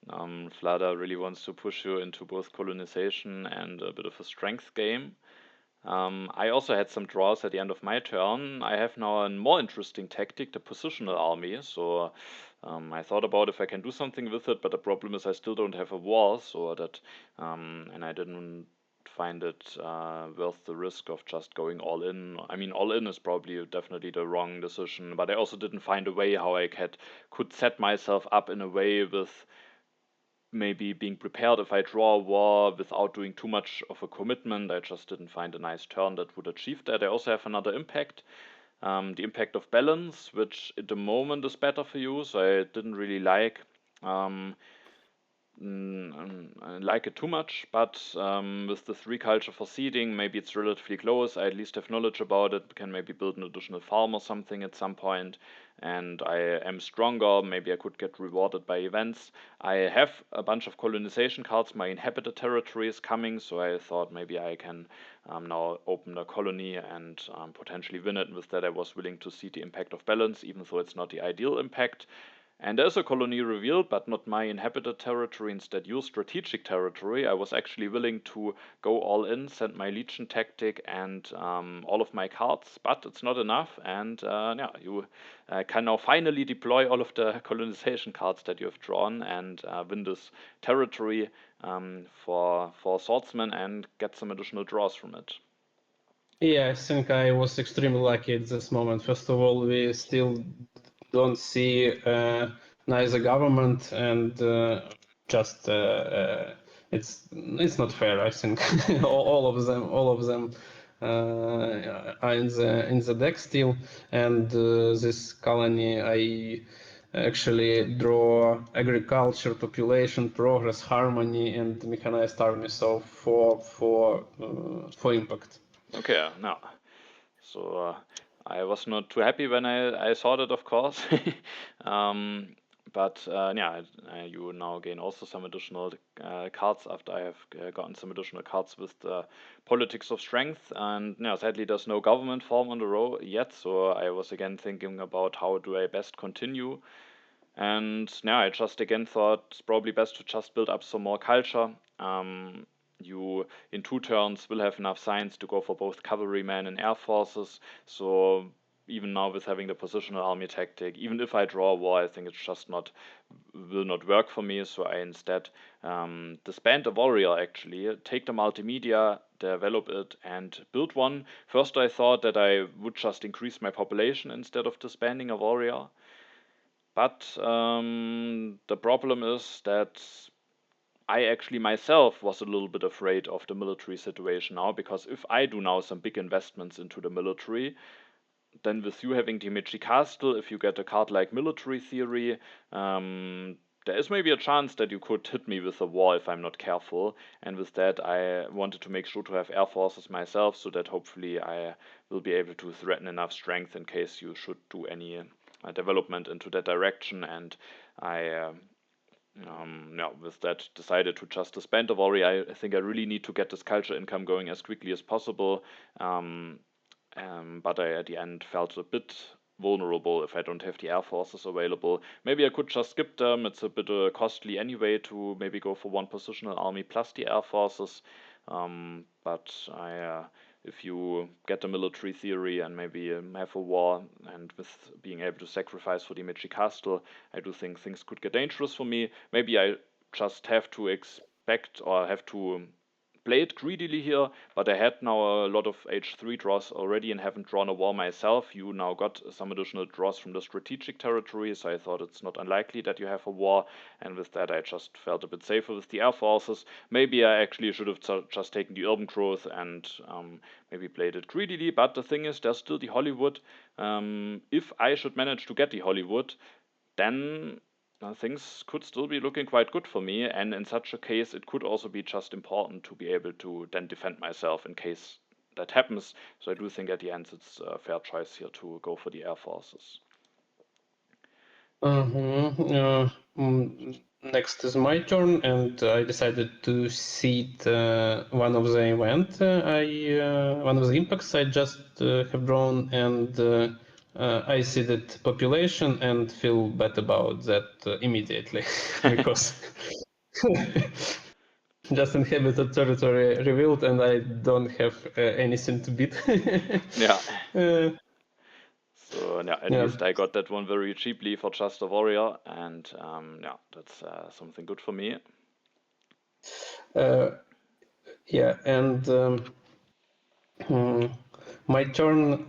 A: Vlada really wants to push you into both colonization and a bit of a strength game. I also had some draws at the end of my turn. I have now a more interesting tactic, the positional army. So I thought about if I can do something with it, but the problem is I still don't have a war, so that and I didn't find it worth the risk of just going all in. I mean, all in is probably definitely the wrong decision, but I also didn't find a way how I could set myself up in a way with maybe being prepared if I draw a war without doing too much of a commitment. I just didn't find a nice turn that would achieve that. I also have another impact, the impact of balance, which at the moment is better for you. So I didn't really um, like it too much, but with the 3 culture for seeding, maybe it's relatively close. I at least have knowledge about it, can maybe build an additional farm or something at some point, and I am stronger. Maybe I could get rewarded by events. I have a bunch of colonization cards. My inhabited territory is coming, so I thought maybe I can now open a colony and potentially win it. And with that, I was willing to see the impact of balance, even though it's not the ideal impact. And there's a colony revealed, but not my inhabited territory, instead your strategic territory. I was actually willing to go all in, send my legion tactic and all of my cards, but it's not enough. And yeah, you can now finally deploy all of the colonization cards that you have drawn and win this territory for swordsman and get some additional draws from it.
B: Yeah, I think I was extremely lucky at this moment. First of all, we still don't see neither government and just it's not fair. I think all of them are in the deck still, and this colony I actually draw agriculture, population, progress, harmony, and mechanized army. So for impact.
A: Okay, now. So I was not too happy when I saw that, of course. um, but yeah, you now gain also some additional cards after I have gotten some additional cards with the politics of strength. And yeah, sadly, there's no government form on the row yet. So I was again thinking about how do I best continue. And yeah, I just again thought it's probably best to just build up some more culture. You in 2 turns will have enough science to go for both cavalrymen and air forces. So even now with having the positional army tactic, even if I draw a war, I think it's just not will not work for me. So I instead disband a warrior actually, take the multimedia, develop it, and build one. First, I thought that I would just increase my population instead of disbanding a warrior. But the problem is that I actually myself was a little bit afraid of the military situation now, because if I do now some big investments into the military, then with you having Dimitri Castle, if you get a card like Military Theory, there is maybe a chance that you could hit me with a war if I'm not careful. And with that, I wanted to make sure to have air forces myself, so that hopefully I will be able to threaten enough strength in case you should do any development into that direction. And I yeah, with that, decided to just disband the warrior. I think I really need to get this culture income going as quickly as possible. Um, but I at the end felt a bit vulnerable if I don't have the air forces available. Maybe I could just skip them. It's a bit costly anyway to maybe go for one positional army plus the air forces. But if you get the military theory and maybe have a war, and with being able to sacrifice for Dimitri Castle, I do think things could get dangerous for me. Maybe I just have to expect or have to played greedily here, but I had now a lot of h3 draws already and haven't drawn a war myself. You now got some additional draws from the strategic territory, so I thought it's not unlikely that you have a war, and with that I just felt a bit safer with the air forces. Maybe I actually should have just taken the urban growth and maybe played it greedily, but the thing is, there's still the Hollywood. If I should manage to get the Hollywood, then things could still be looking quite good for me. And in such a case, it could also be just important to be able to then defend myself in case that happens. So I do think at the end it's a fair choice here to go for the air forces.
B: Next is my turn, and I decided to seed one of the one of the impacts I just have drawn, and I seeded population and feel bad about that immediately because just inhabited territory revealed, and I don't have anything to beat.
A: Yeah.
B: Uh,
A: So yeah, at
B: yeah.
A: least I got that one very cheaply for just a warrior, and yeah, that's something good for me.
B: Yeah, and my turn.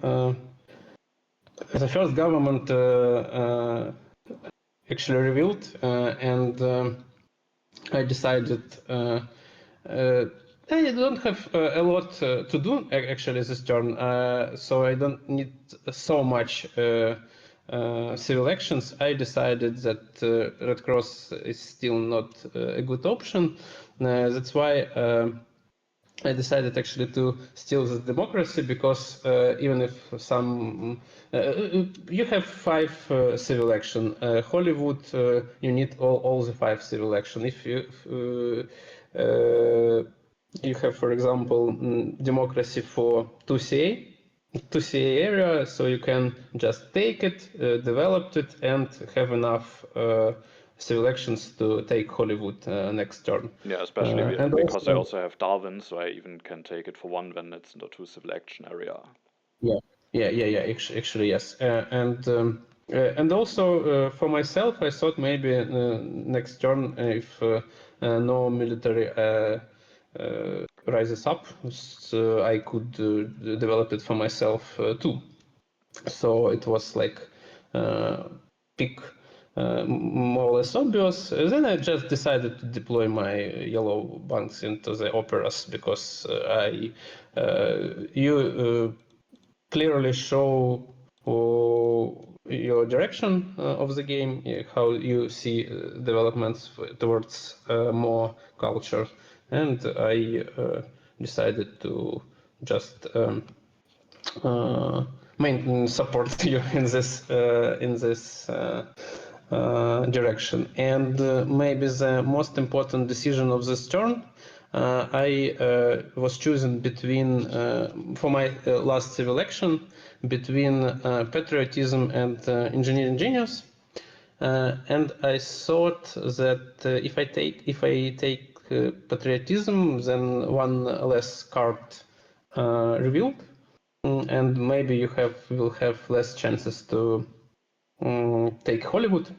B: The first government actually revealed, and I decided I don't have a lot to do actually this turn, so I don't need so much civil actions. I decided that Red Cross is still not a good option. That's why I decided actually to steal the democracy because even if some you have 5 civil action, Hollywood you need all the 5 civil action. If you have, for example, democracy for 2CA area, so you can just take it, develop it, and have enough civil actions to take Hollywood next turn.
A: Yeah, especially
B: And
A: because I
B: also,
A: also have Darwin, so I even can take it for one when it's in the 2 civil action area.
B: yeah. Actually, yes. And also for myself, I thought maybe next turn, if no military rises up, so I could develop it for myself too. So it was like pick more or less obvious. Then I just decided to deploy my yellow banks into the operas because you clearly show your direction of the game, how you see developments towards more culture, and I decided to just support you in this direction. And maybe the most important decision of this turn, I was choosing between for my last civil action between patriotism and engineering genius. And I thought that if I take patriotism, then one less card revealed, and maybe you will have less chances to take Hollywood.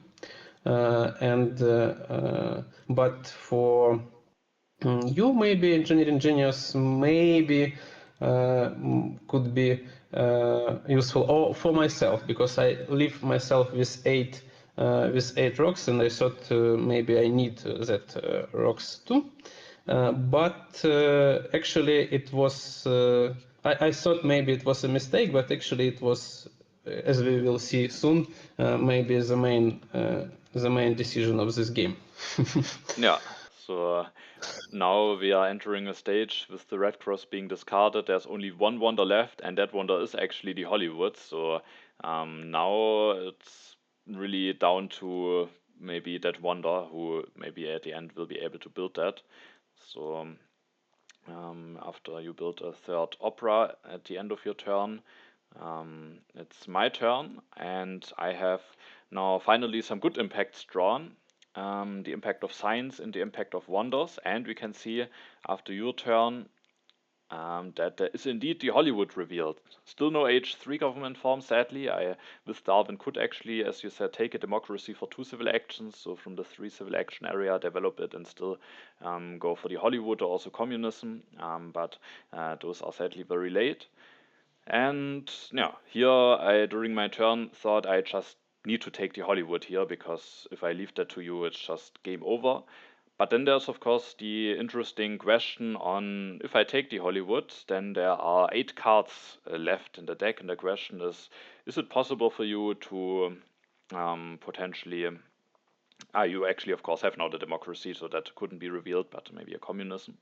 B: But for you, maybe engineering genius maybe could be useful. Or for myself, because I leave myself with eight rocks, and I thought maybe I need that rocks too. But actually, it was. I thought maybe it was a mistake, but actually, it was, as we will see soon, maybe the main decision of this game.
A: Yeah, so now we are entering a stage with the Red Cross being discarded. There's only one wonder left, and that wonder is actually the Hollywood. So now it's really down to maybe that wonder who maybe at the end will be able to build that. So after you build a third opera at the end of your turn, it's my turn, and I have now finally some good impacts drawn. The impact of science and the impact of wonders, and we can see after your turn That there is indeed the Hollywood revealed. Still no H3 government form, sadly. With Darwin, could actually, as you said, take a democracy for 2 civil actions. So from the 3 civil action area, develop it and still go for the Hollywood or also communism. But those are sadly very late. And yeah, here I, during my turn, thought I just need to take the Hollywood here because if I leave that to you, it's just game over. But then there's of course the interesting question on if I take the Hollywood, then there are 8 cards left in the deck, and the question is it possible for you to potentially you actually, of course, have now the democracy, so that couldn't be revealed, but maybe a communism.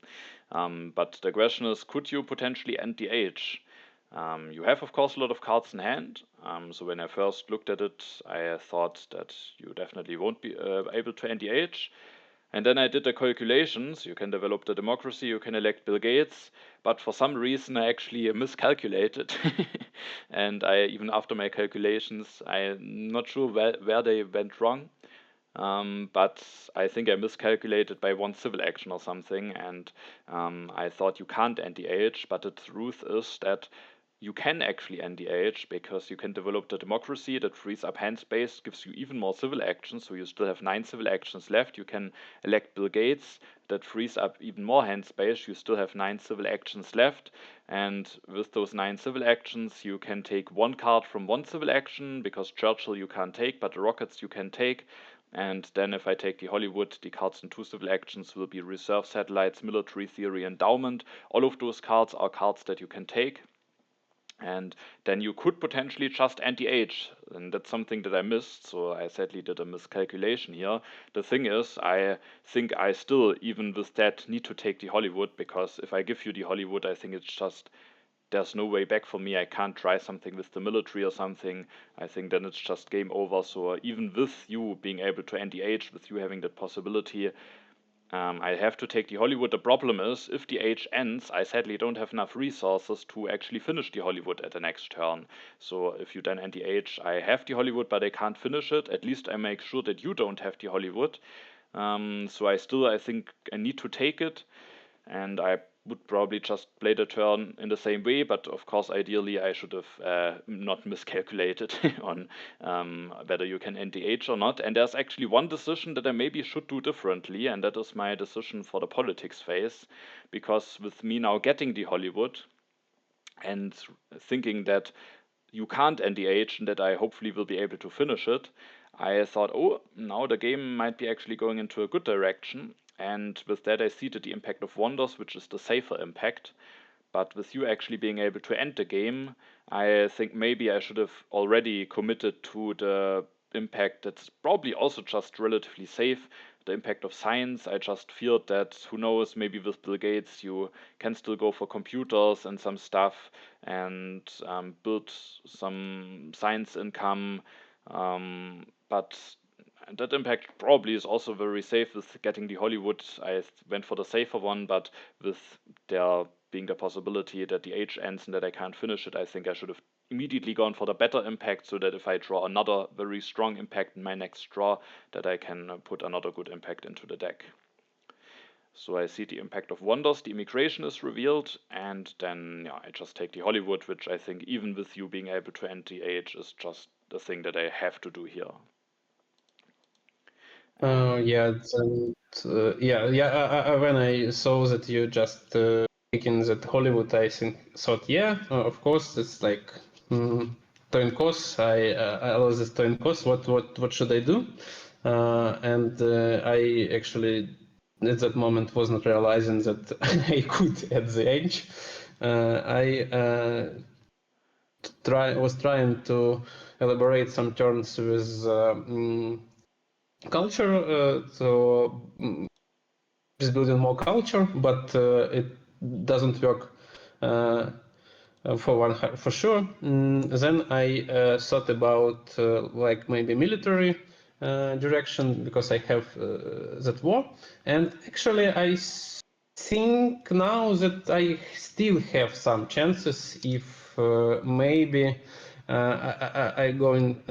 A: But the question is, could you potentially end the age? You have, of course, a lot of cards in hand. So when I first looked at it, I thought that you definitely won't be able to end the age. And then I did the calculations. You can develop the democracy, you can elect Bill Gates, but for some reason I actually miscalculated. And I, even after my calculations, I'm not sure where they went wrong. But I think I miscalculated by 1 civil action or something, and I thought you can't end the age, but the truth is that you can actually end the age because you can develop the democracy that frees up hand space, gives you even more civil actions, so you still have 9 civil actions left. You can elect Bill Gates, that frees up even more hand space. You still have 9 civil actions left, and with those 9 civil actions, you can take 1 card from 1 civil action because Churchill you can't take, but the rockets you can take. And then if I take the Hollywood, the cards in 2 civil actions will be reserve satellites, military theory, endowment. All of those cards are cards that you can take. And then you could potentially just anti-age, and that's something that I missed, so I sadly did a miscalculation here. The thing is, I think I still, even with that, need to take the Hollywood, because if I give you the Hollywood, I think it's just, there's no way back for me. I can't try something with the military or something. I think then it's just game over. So even with you being able to anti-age, with you having that possibility, I have to take the Hollywood. The problem is, if the age ends, I sadly don't have enough resources to actually finish the Hollywood at the next turn. So if you then end the age, I have the Hollywood, but I can't finish it. At least I make sure that you don't have the Hollywood. So I think I need to take it, and I would probably just play the turn in the same way, but of course, ideally, I should have not miscalculated on whether you can end the age or not. And there's actually one decision that I maybe should do differently, and that is my decision for the politics phase, because with me now getting the Hollywood and thinking that you can't end the age and that I hopefully will be able to finish it, I thought, oh, now the game might be actually going into a good direction. And with that, I seeded the impact of wonders, which is the safer impact. But with you actually being able to end the game, I think maybe I should have already committed to the impact that's probably also just relatively safe. The impact of science, I just feared that, who knows, maybe with Bill Gates you can still go for computers and some stuff and build some science income. But that impact probably is also very safe with getting the Hollywood. I went for the safer one, but with there being the possibility that the age ends and that I can't finish it, I think I should have immediately gone for the better impact, so that if I draw another very strong impact in my next draw, that I can put another good impact into the deck. So I see the impact of wonders, the immigration is revealed, and then I just take the Hollywood, which I think even with you being able to end the age is just the thing that I have to do here.
B: Yeah, when I saw that you just taking that Hollywood, I thought, of course, it's like coin cost. I love this coin cost. What should I do? And I actually at that moment was not realizing that I could at the age. I was trying to elaborate some terms with culture, so just building more culture, but it doesn't work for sure. Then I thought about like maybe military direction, because I have that war, and actually I think now that I still have some chances if maybe I going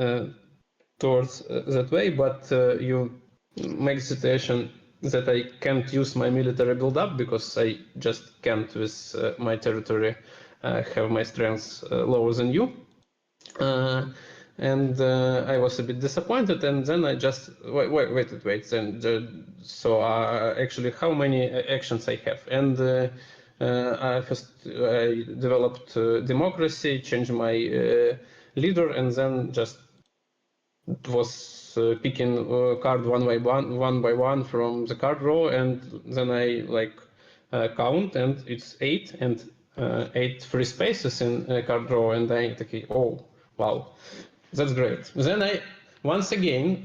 B: towards that way, but you make the situation that I can't use my military build-up because I just can't with my territory have my strengths lower than you. And I was a bit disappointed, and then I just wait. Then so actually, how many actions I have? And I developed democracy, changed my leader, and then just was picking card one by one from the card row, and then I count, and it's 8 and 8 free spaces in card row, and I think, oh wow, that's great. Then I once again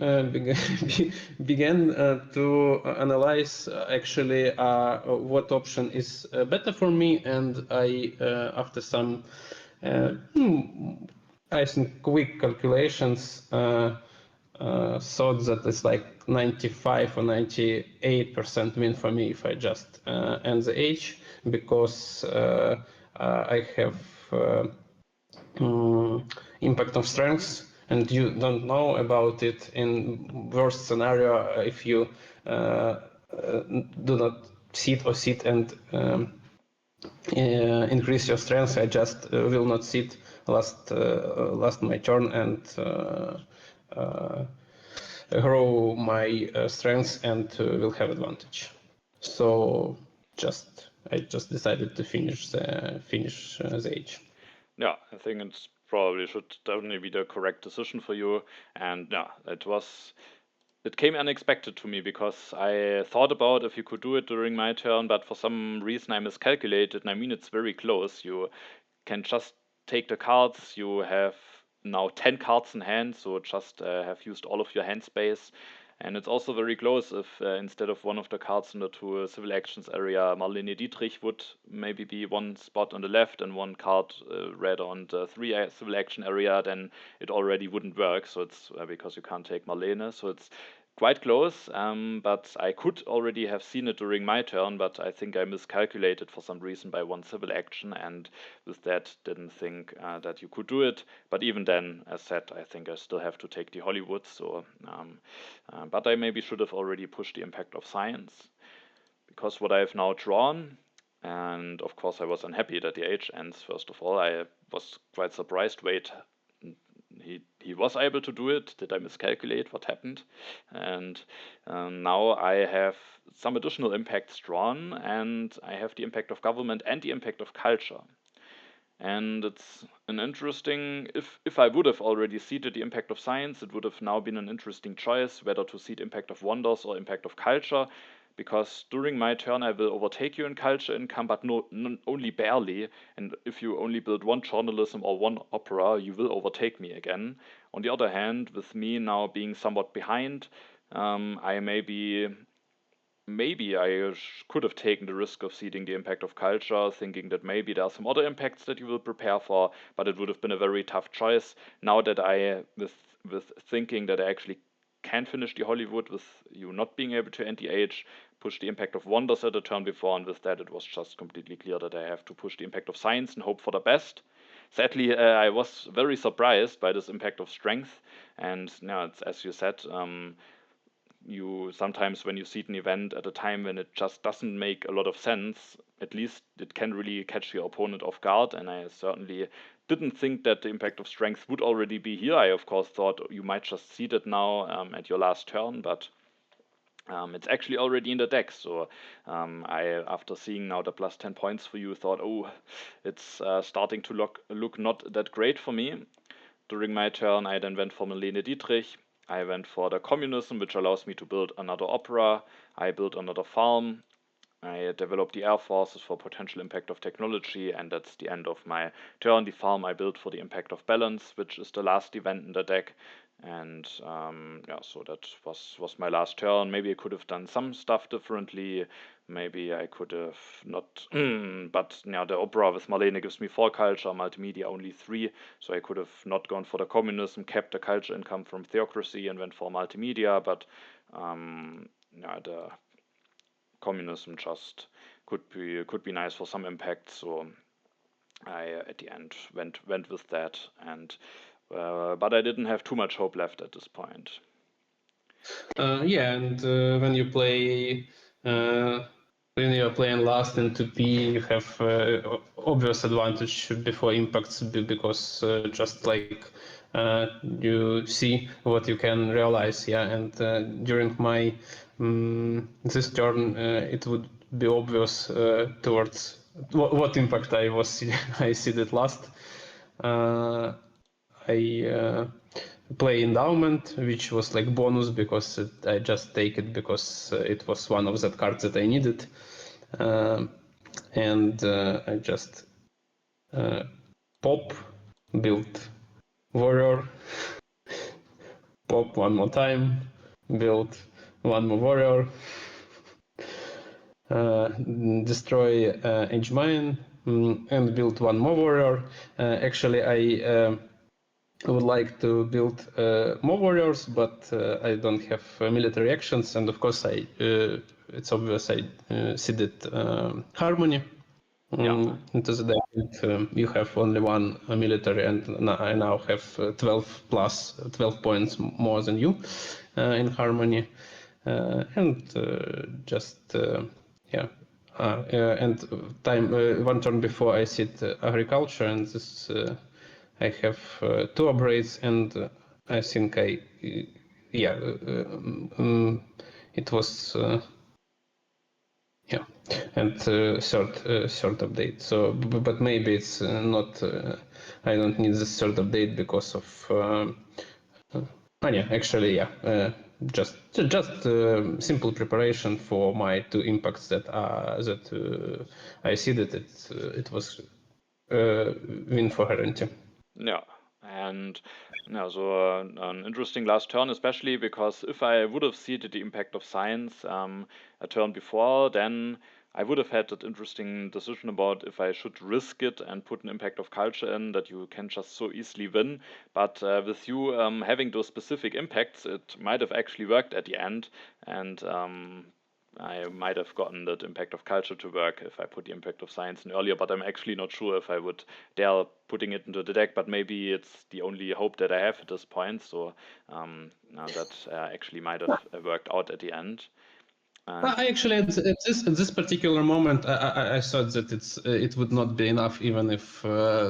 B: began to analyze actually what option is better for me, and I after some I think quick calculations thought that it's like 95 or 98% win for me if I just end the age, because I have impact of strengths, and you don't know about it in worst scenario if you do not sit and increase your strength. I just will not sit last my turn and grow my strengths, and will have advantage. So I just decided to finish the age.
A: Yeah, I think it's probably should definitely be the correct decision for you. And yeah, it came unexpected to me because I thought about if you could do it during my turn, but for some reason I miscalculated. And I mean, it's very close. You can just take the cards. You have now 10 cards in hand, so just have used all of your hand space. And it's also very close if instead of one of the cards in the two civil actions area, Marlene Dietrich would maybe be one spot on the left and one card red on the three civil action area, then it already wouldn't work. So it's because you can't take Marlene. So it's quite close, but I could already have seen it during my turn, but I think I miscalculated for some reason by one civil action, and with that didn't think that you could do it. But even then, as said, I think I still have to take the Hollywood. So, but I maybe should have already pushed the impact of science, because what I have now drawn, and of course I was unhappy that the age ends. First of all, I was quite surprised. Wait, he was able to do it. Did I miscalculate what happened? And now I have some additional impacts drawn, and I have the impact of government and the impact of culture. And it's an interesting, if I would have already seeded the impact of science, it would have now been an interesting choice whether to seed impact of wonders or impact of culture, because during my turn I will overtake you in culture income, but only barely. And if you only build one journalism or one opera, you will overtake me again. On the other hand, with me now being somewhat behind, I maybe I could have taken the risk of seeding the impact of culture, thinking that maybe there are some other impacts that you will prepare for, but it would have been a very tough choice. Now that with thinking that I actually can finish the Hollywood with you not being able to end the age, push the impact of wonders at the turn before, and with that it was just completely clear that I have to push the impact of science and hope for the best. Sadly, I was very surprised by this impact of strength, and now it's as you said. You sometimes when you see an event at a time when it just doesn't make a lot of sense, at least it can really catch your opponent off guard. And I certainly didn't think that the impact of strength would already be here. I of course thought you might just see it now at your last turn, but it's actually already in the deck. So I, after seeing now the plus 10 points for you, thought, oh, it's starting to look not that great for me. During my turn, I then went for Marlene Dietrich. I went for the communism, which allows me to build another opera. I built another farm. I developed the air forces for potential impact of technology, and that's the end of my turn. The farm I built for the impact of balance, which is the last event in the deck. And yeah, so that was my last turn. Maybe I could have done some stuff differently. Maybe I could have not, but now the opera with Marlene gives me 4 culture, multimedia only 3, so I could have not gone for the communism, kept the culture income from theocracy, and went for multimedia. But yeah, the communism just could be nice for some impact. So I at the end went with that, and but I didn't have too much hope left at this point.
B: Yeah, and when you play when you're playing last in 2P, you have obvious advantage before impacts because just like you see what you can realize. Yeah, and during my this turn, it would be obvious towards what impact I was I see that last. I play endowment, which was like bonus because I just take it because it was one of the cards that I needed, and I just pop, build warrior, pop one more time, build one more warrior, destroy edge mine, and build one more warrior. Actually, I would like to build more warriors, but I don't have military actions, and of course, it's obvious I seeded harmony into the deck. And, you have only one military, and I now have 12 points more than you in harmony, and just yeah. And time one turn before I seed agriculture, and this I have two upgrades, and I think yeah, it was yeah, and third update. So, but maybe it's not. I don't need this third update because of. Yeah, actually, yeah. Just simple preparation for my two impacts that I see that it was win for Herenti.
A: Yeah, and yeah, so an interesting last turn, especially because if I would have seeded the impact of science a turn before, then I would have had that interesting decision about if I should risk it and put an impact of culture in that you can just so easily win. But with you having those specific impacts, it might have actually worked at the end, and I might have gotten that impact of culture to work if I put the impact of science in earlier, but I'm actually not sure if I would dare putting it into the deck. But maybe it's the only hope that I have at this point. So now that actually might have worked out at the end. And
B: I actually at this particular moment, I thought that it would not be enough even if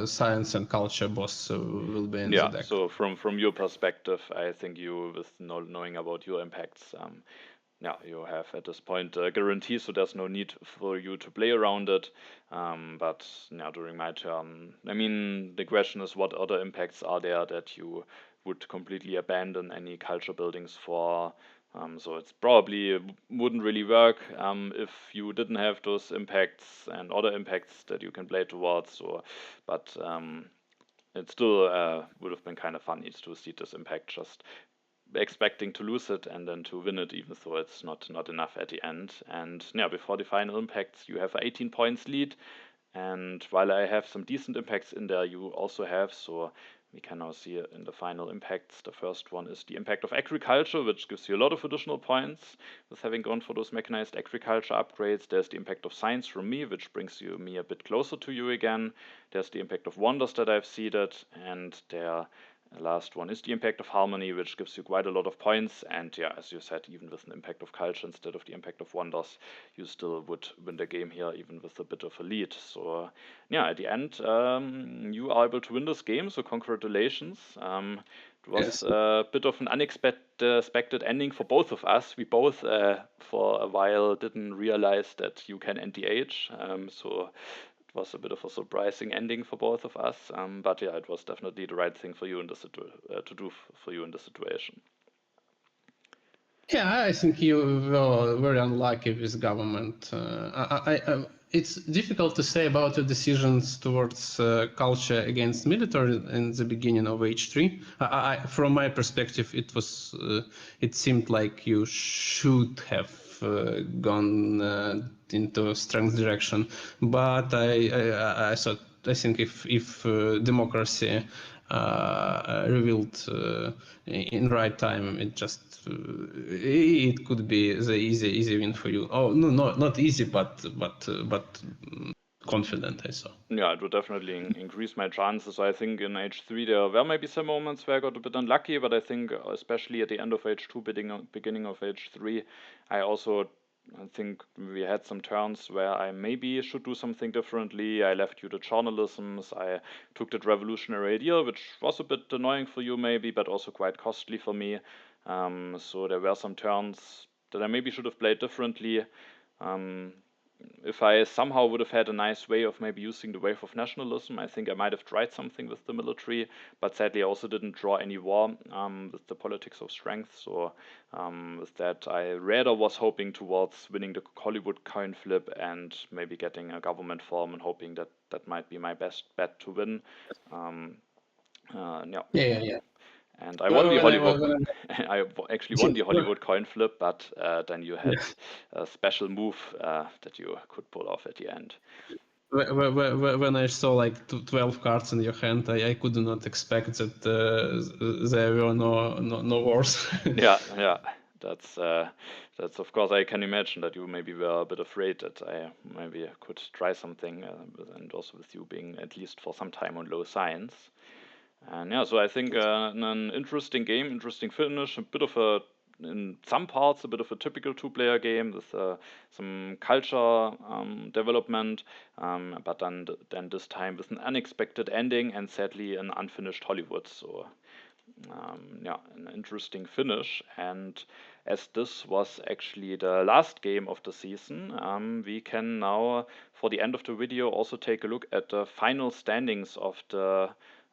B: science and culture both will be in the
A: yeah,
B: deck.
A: so from your perspective, I think you with knowing about your impacts, yeah, you have at this point a guarantee, so there's no need for you to play around it. But now during my turn, I mean, the question is what other impacts are there that you would completely abandon any culture buildings for? So it's probably wouldn't really work if you didn't have those impacts and other impacts that you can play towards. So, but it still would have been kind of funny to see this impact just expecting to lose it and then to win it, even though it's not enough at the end. And yeah, before the final impacts, you have an 18 points lead. And while I have some decent impacts in there, you also have. So we can now see in the final impacts. The first one is the impact of agriculture, which gives you a lot of additional points with having gone for those mechanized agriculture upgrades. There's the impact of science from me, which brings me a bit closer to you again. There's the impact of wonders that I've seeded, and there the last one is the impact of harmony, which gives you quite a lot of points. And yeah, as you said, even with an impact of culture instead of the impact of wonders, you still would win the game here, even with a bit of a lead. So yeah, at the end, you are able to win this game. So congratulations. It was
B: Yes.
A: a bit of an unexpected ending for both of us. We both, for a while, didn't realize that you can NDH. So it was a bit of a surprising ending for both of us. But yeah, it was definitely the right thing for you in to do for you in the situation.
B: Yeah, I think you were very unlucky with government. It's difficult to say about your decisions towards culture against military in the beginning of H3. From my perspective, it seemed like you should have gone into strength direction, but I think if democracy revealed in right time, it could be the easy win for you. Oh no, not easy, but confident, I saw.
A: Yeah, it would definitely increase my chances. I think in H3 there were maybe some moments where I got a bit unlucky, but I think especially at the end of H2, beginning of H3, I think we had some turns where I maybe should do something differently. I left you the journalisms. I took that revolutionary idea, which was a bit annoying for you maybe, but also quite costly for me. So there were some turns that I maybe should have played differently. If I somehow would have had a nice way of maybe using the wave of nationalism, I think I might have tried something with the military, but sadly I also didn't draw any war with the politics of strength. So with that, I rather was hoping towards winning the Hollywood coin flip and maybe getting a government form and hoping that that might be my best bet to win. Yeah.
B: Yeah.
A: And I won the
B: When I
A: Hollywood.
B: was
A: Actually won the Hollywood coin flip, but then you had
B: yeah.
A: a special move that you could pull off at the end.
B: When I saw like 12 cards in your hand, I could not expect that there were no wars.
A: Yeah. That's of course I can imagine that you maybe were a bit afraid that I maybe could try something, and also with you being at least for some time on low science. And yeah, so I think an interesting game, interesting finish, in some parts, a bit of a typical two-player game with some culture development, but then this time with an unexpected ending and sadly an unfinished Hollywood. So yeah, an interesting finish. And as this was actually the last game of the season, we can now, for the end of the video, also take a look at the final standings of the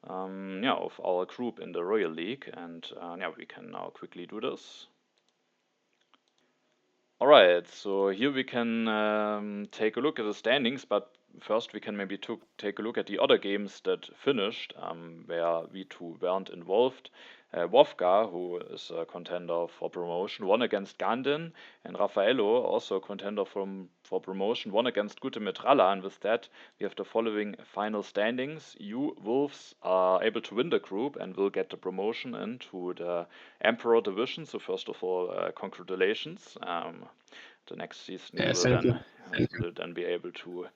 A: of our group in the Royal League. And yeah, we can now quickly do this. All right, so here we can take a look at the standings, but first we can maybe take a look at the other games that finished, where we two weren't involved. Wofka, who is a contender for promotion, won against Gandin, and Raffaello, also a contender for promotion, won against Gute Metralla, and with that we have the following final standings. You, Wolves, are able to win the group and will get the promotion into the Emperor division, so first of all, congratulations. The next season
B: Yeah, thank you.
A: will then be able to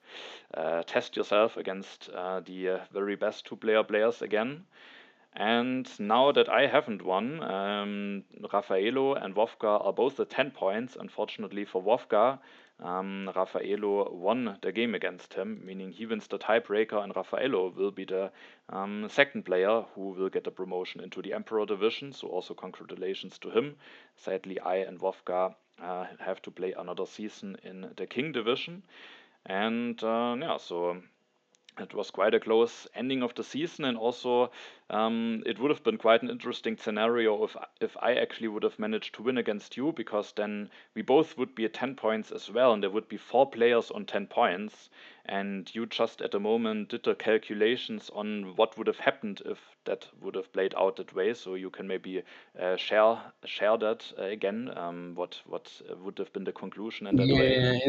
A: test yourself against the very best two-player players again. And now that I haven't won, Raffaello and Wofka are both at 10 points. Unfortunately for Wofka, Raffaello won the game against him, meaning he wins the tiebreaker, and Raffaello will be the second player who will get the promotion into the Emperor division. So also congratulations to him. Sadly, I and Wofka have to play another season in the King division. And yeah, so it was quite a close ending of the season, and also it would have been quite an interesting scenario if I actually would have managed to win against you, because then we both would be at 10 points as well, and there would be 4 players on 10 points, and you just at the moment did the calculations on what would have happened if that would have played out that way. So you can maybe share that again, what would have been the conclusion in that way.
B: Yeah,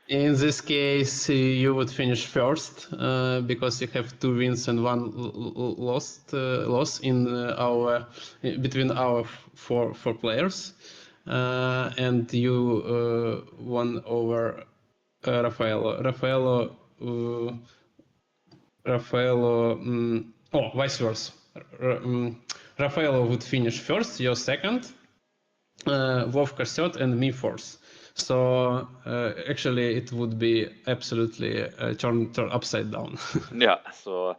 B: in this case, you would finish first because you have 2 wins and 1 loss in between our four players, and you won over Raffaello. Vice versa. Raffaello would finish first, you're second, Wofka third, and me fourth. So actually, it would be absolutely turn upside down.
A: Yeah, so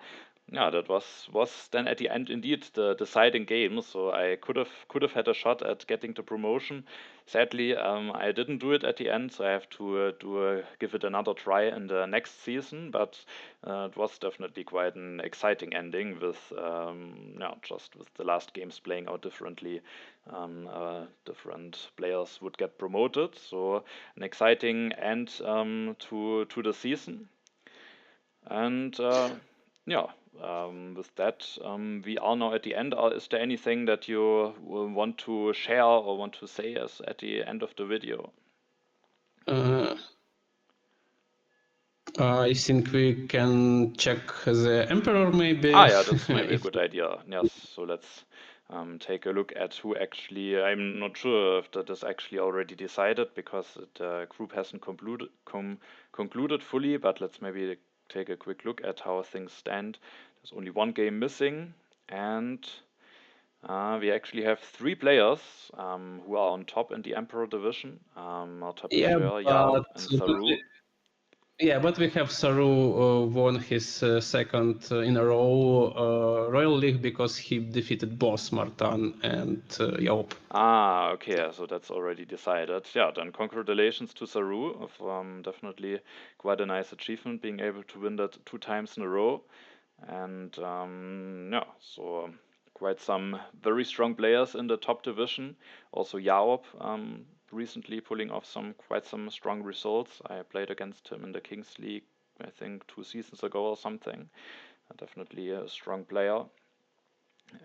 A: yeah, that was then at the end indeed the deciding game. So I could have had a shot at getting the promotion. Sadly, I didn't do it at the end, so I have to give it another try in the next season. But it was definitely quite an exciting ending with yeah, just with the last games playing out differently. Different players would get promoted, so an exciting end to the season. And yeah, with that, we are now at the end. Is there anything that you want to share or want to say as at the end of the video?
B: I think we can check the Emperor maybe.
A: Yeah, that's maybe a
B: if
A: good idea. Yes, so let's take a look at who actually. I'm not sure if that is actually already decided because the group hasn't concluded fully. But let's maybe take a quick look at how things stand. There's only one game missing, and we actually have three players who are on top in the Emperor division.
B: Yeah,
A: Altapisher, Jaop,
B: but
A: and Saru.
B: yeah, but we have Saru won his second in a row Royal League because he defeated both Martin and Joop.
A: Ah, okay, so that's already decided. Yeah, then congratulations to Saru of definitely quite a nice achievement being able to win that 2 times in a row. And yeah, so quite some very strong players in the top division. Also Jaop recently pulling off quite some strong results. I played against him in the Kings League, I think 2 seasons ago or something. Definitely a strong player.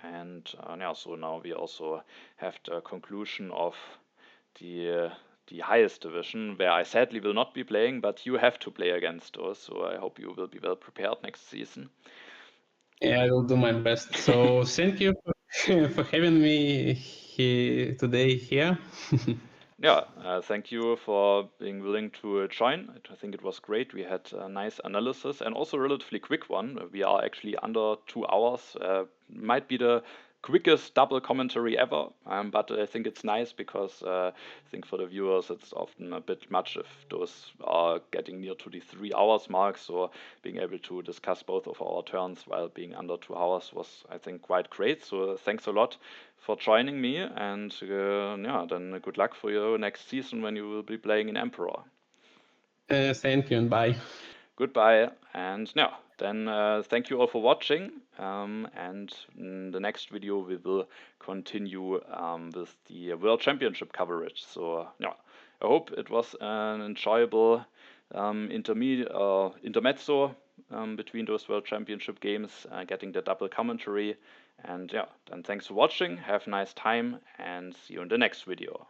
A: And yeah, so now we also have the conclusion of the highest division, where I sadly will not be playing, but you have to play against us. So I hope you will be well prepared next season.
B: Yeah, I will do my best. So thank you for having me today here.
A: Yeah, thank you for being willing to join. I think it was great. We had a nice analysis and also a relatively quick one. We are actually under 2 hours. Might be the quickest double commentary ever, but I think it's nice because I think for the viewers it's often a bit much if those are getting near to the 3 hours mark. So being able to discuss both of our turns while being under 2 hours was, I think, quite great. So thanks a lot for joining me, and yeah, then good luck for your next season when you will be playing in Emperor.
B: Thank you and bye.
A: Goodbye, and now then thank you all for watching, and in the next video we will continue with the World Championship coverage. So yeah, I hope it was an enjoyable intermezzo between those World Championship games, getting the double commentary. And yeah, then thanks for watching, have a nice time, and see you in the next video.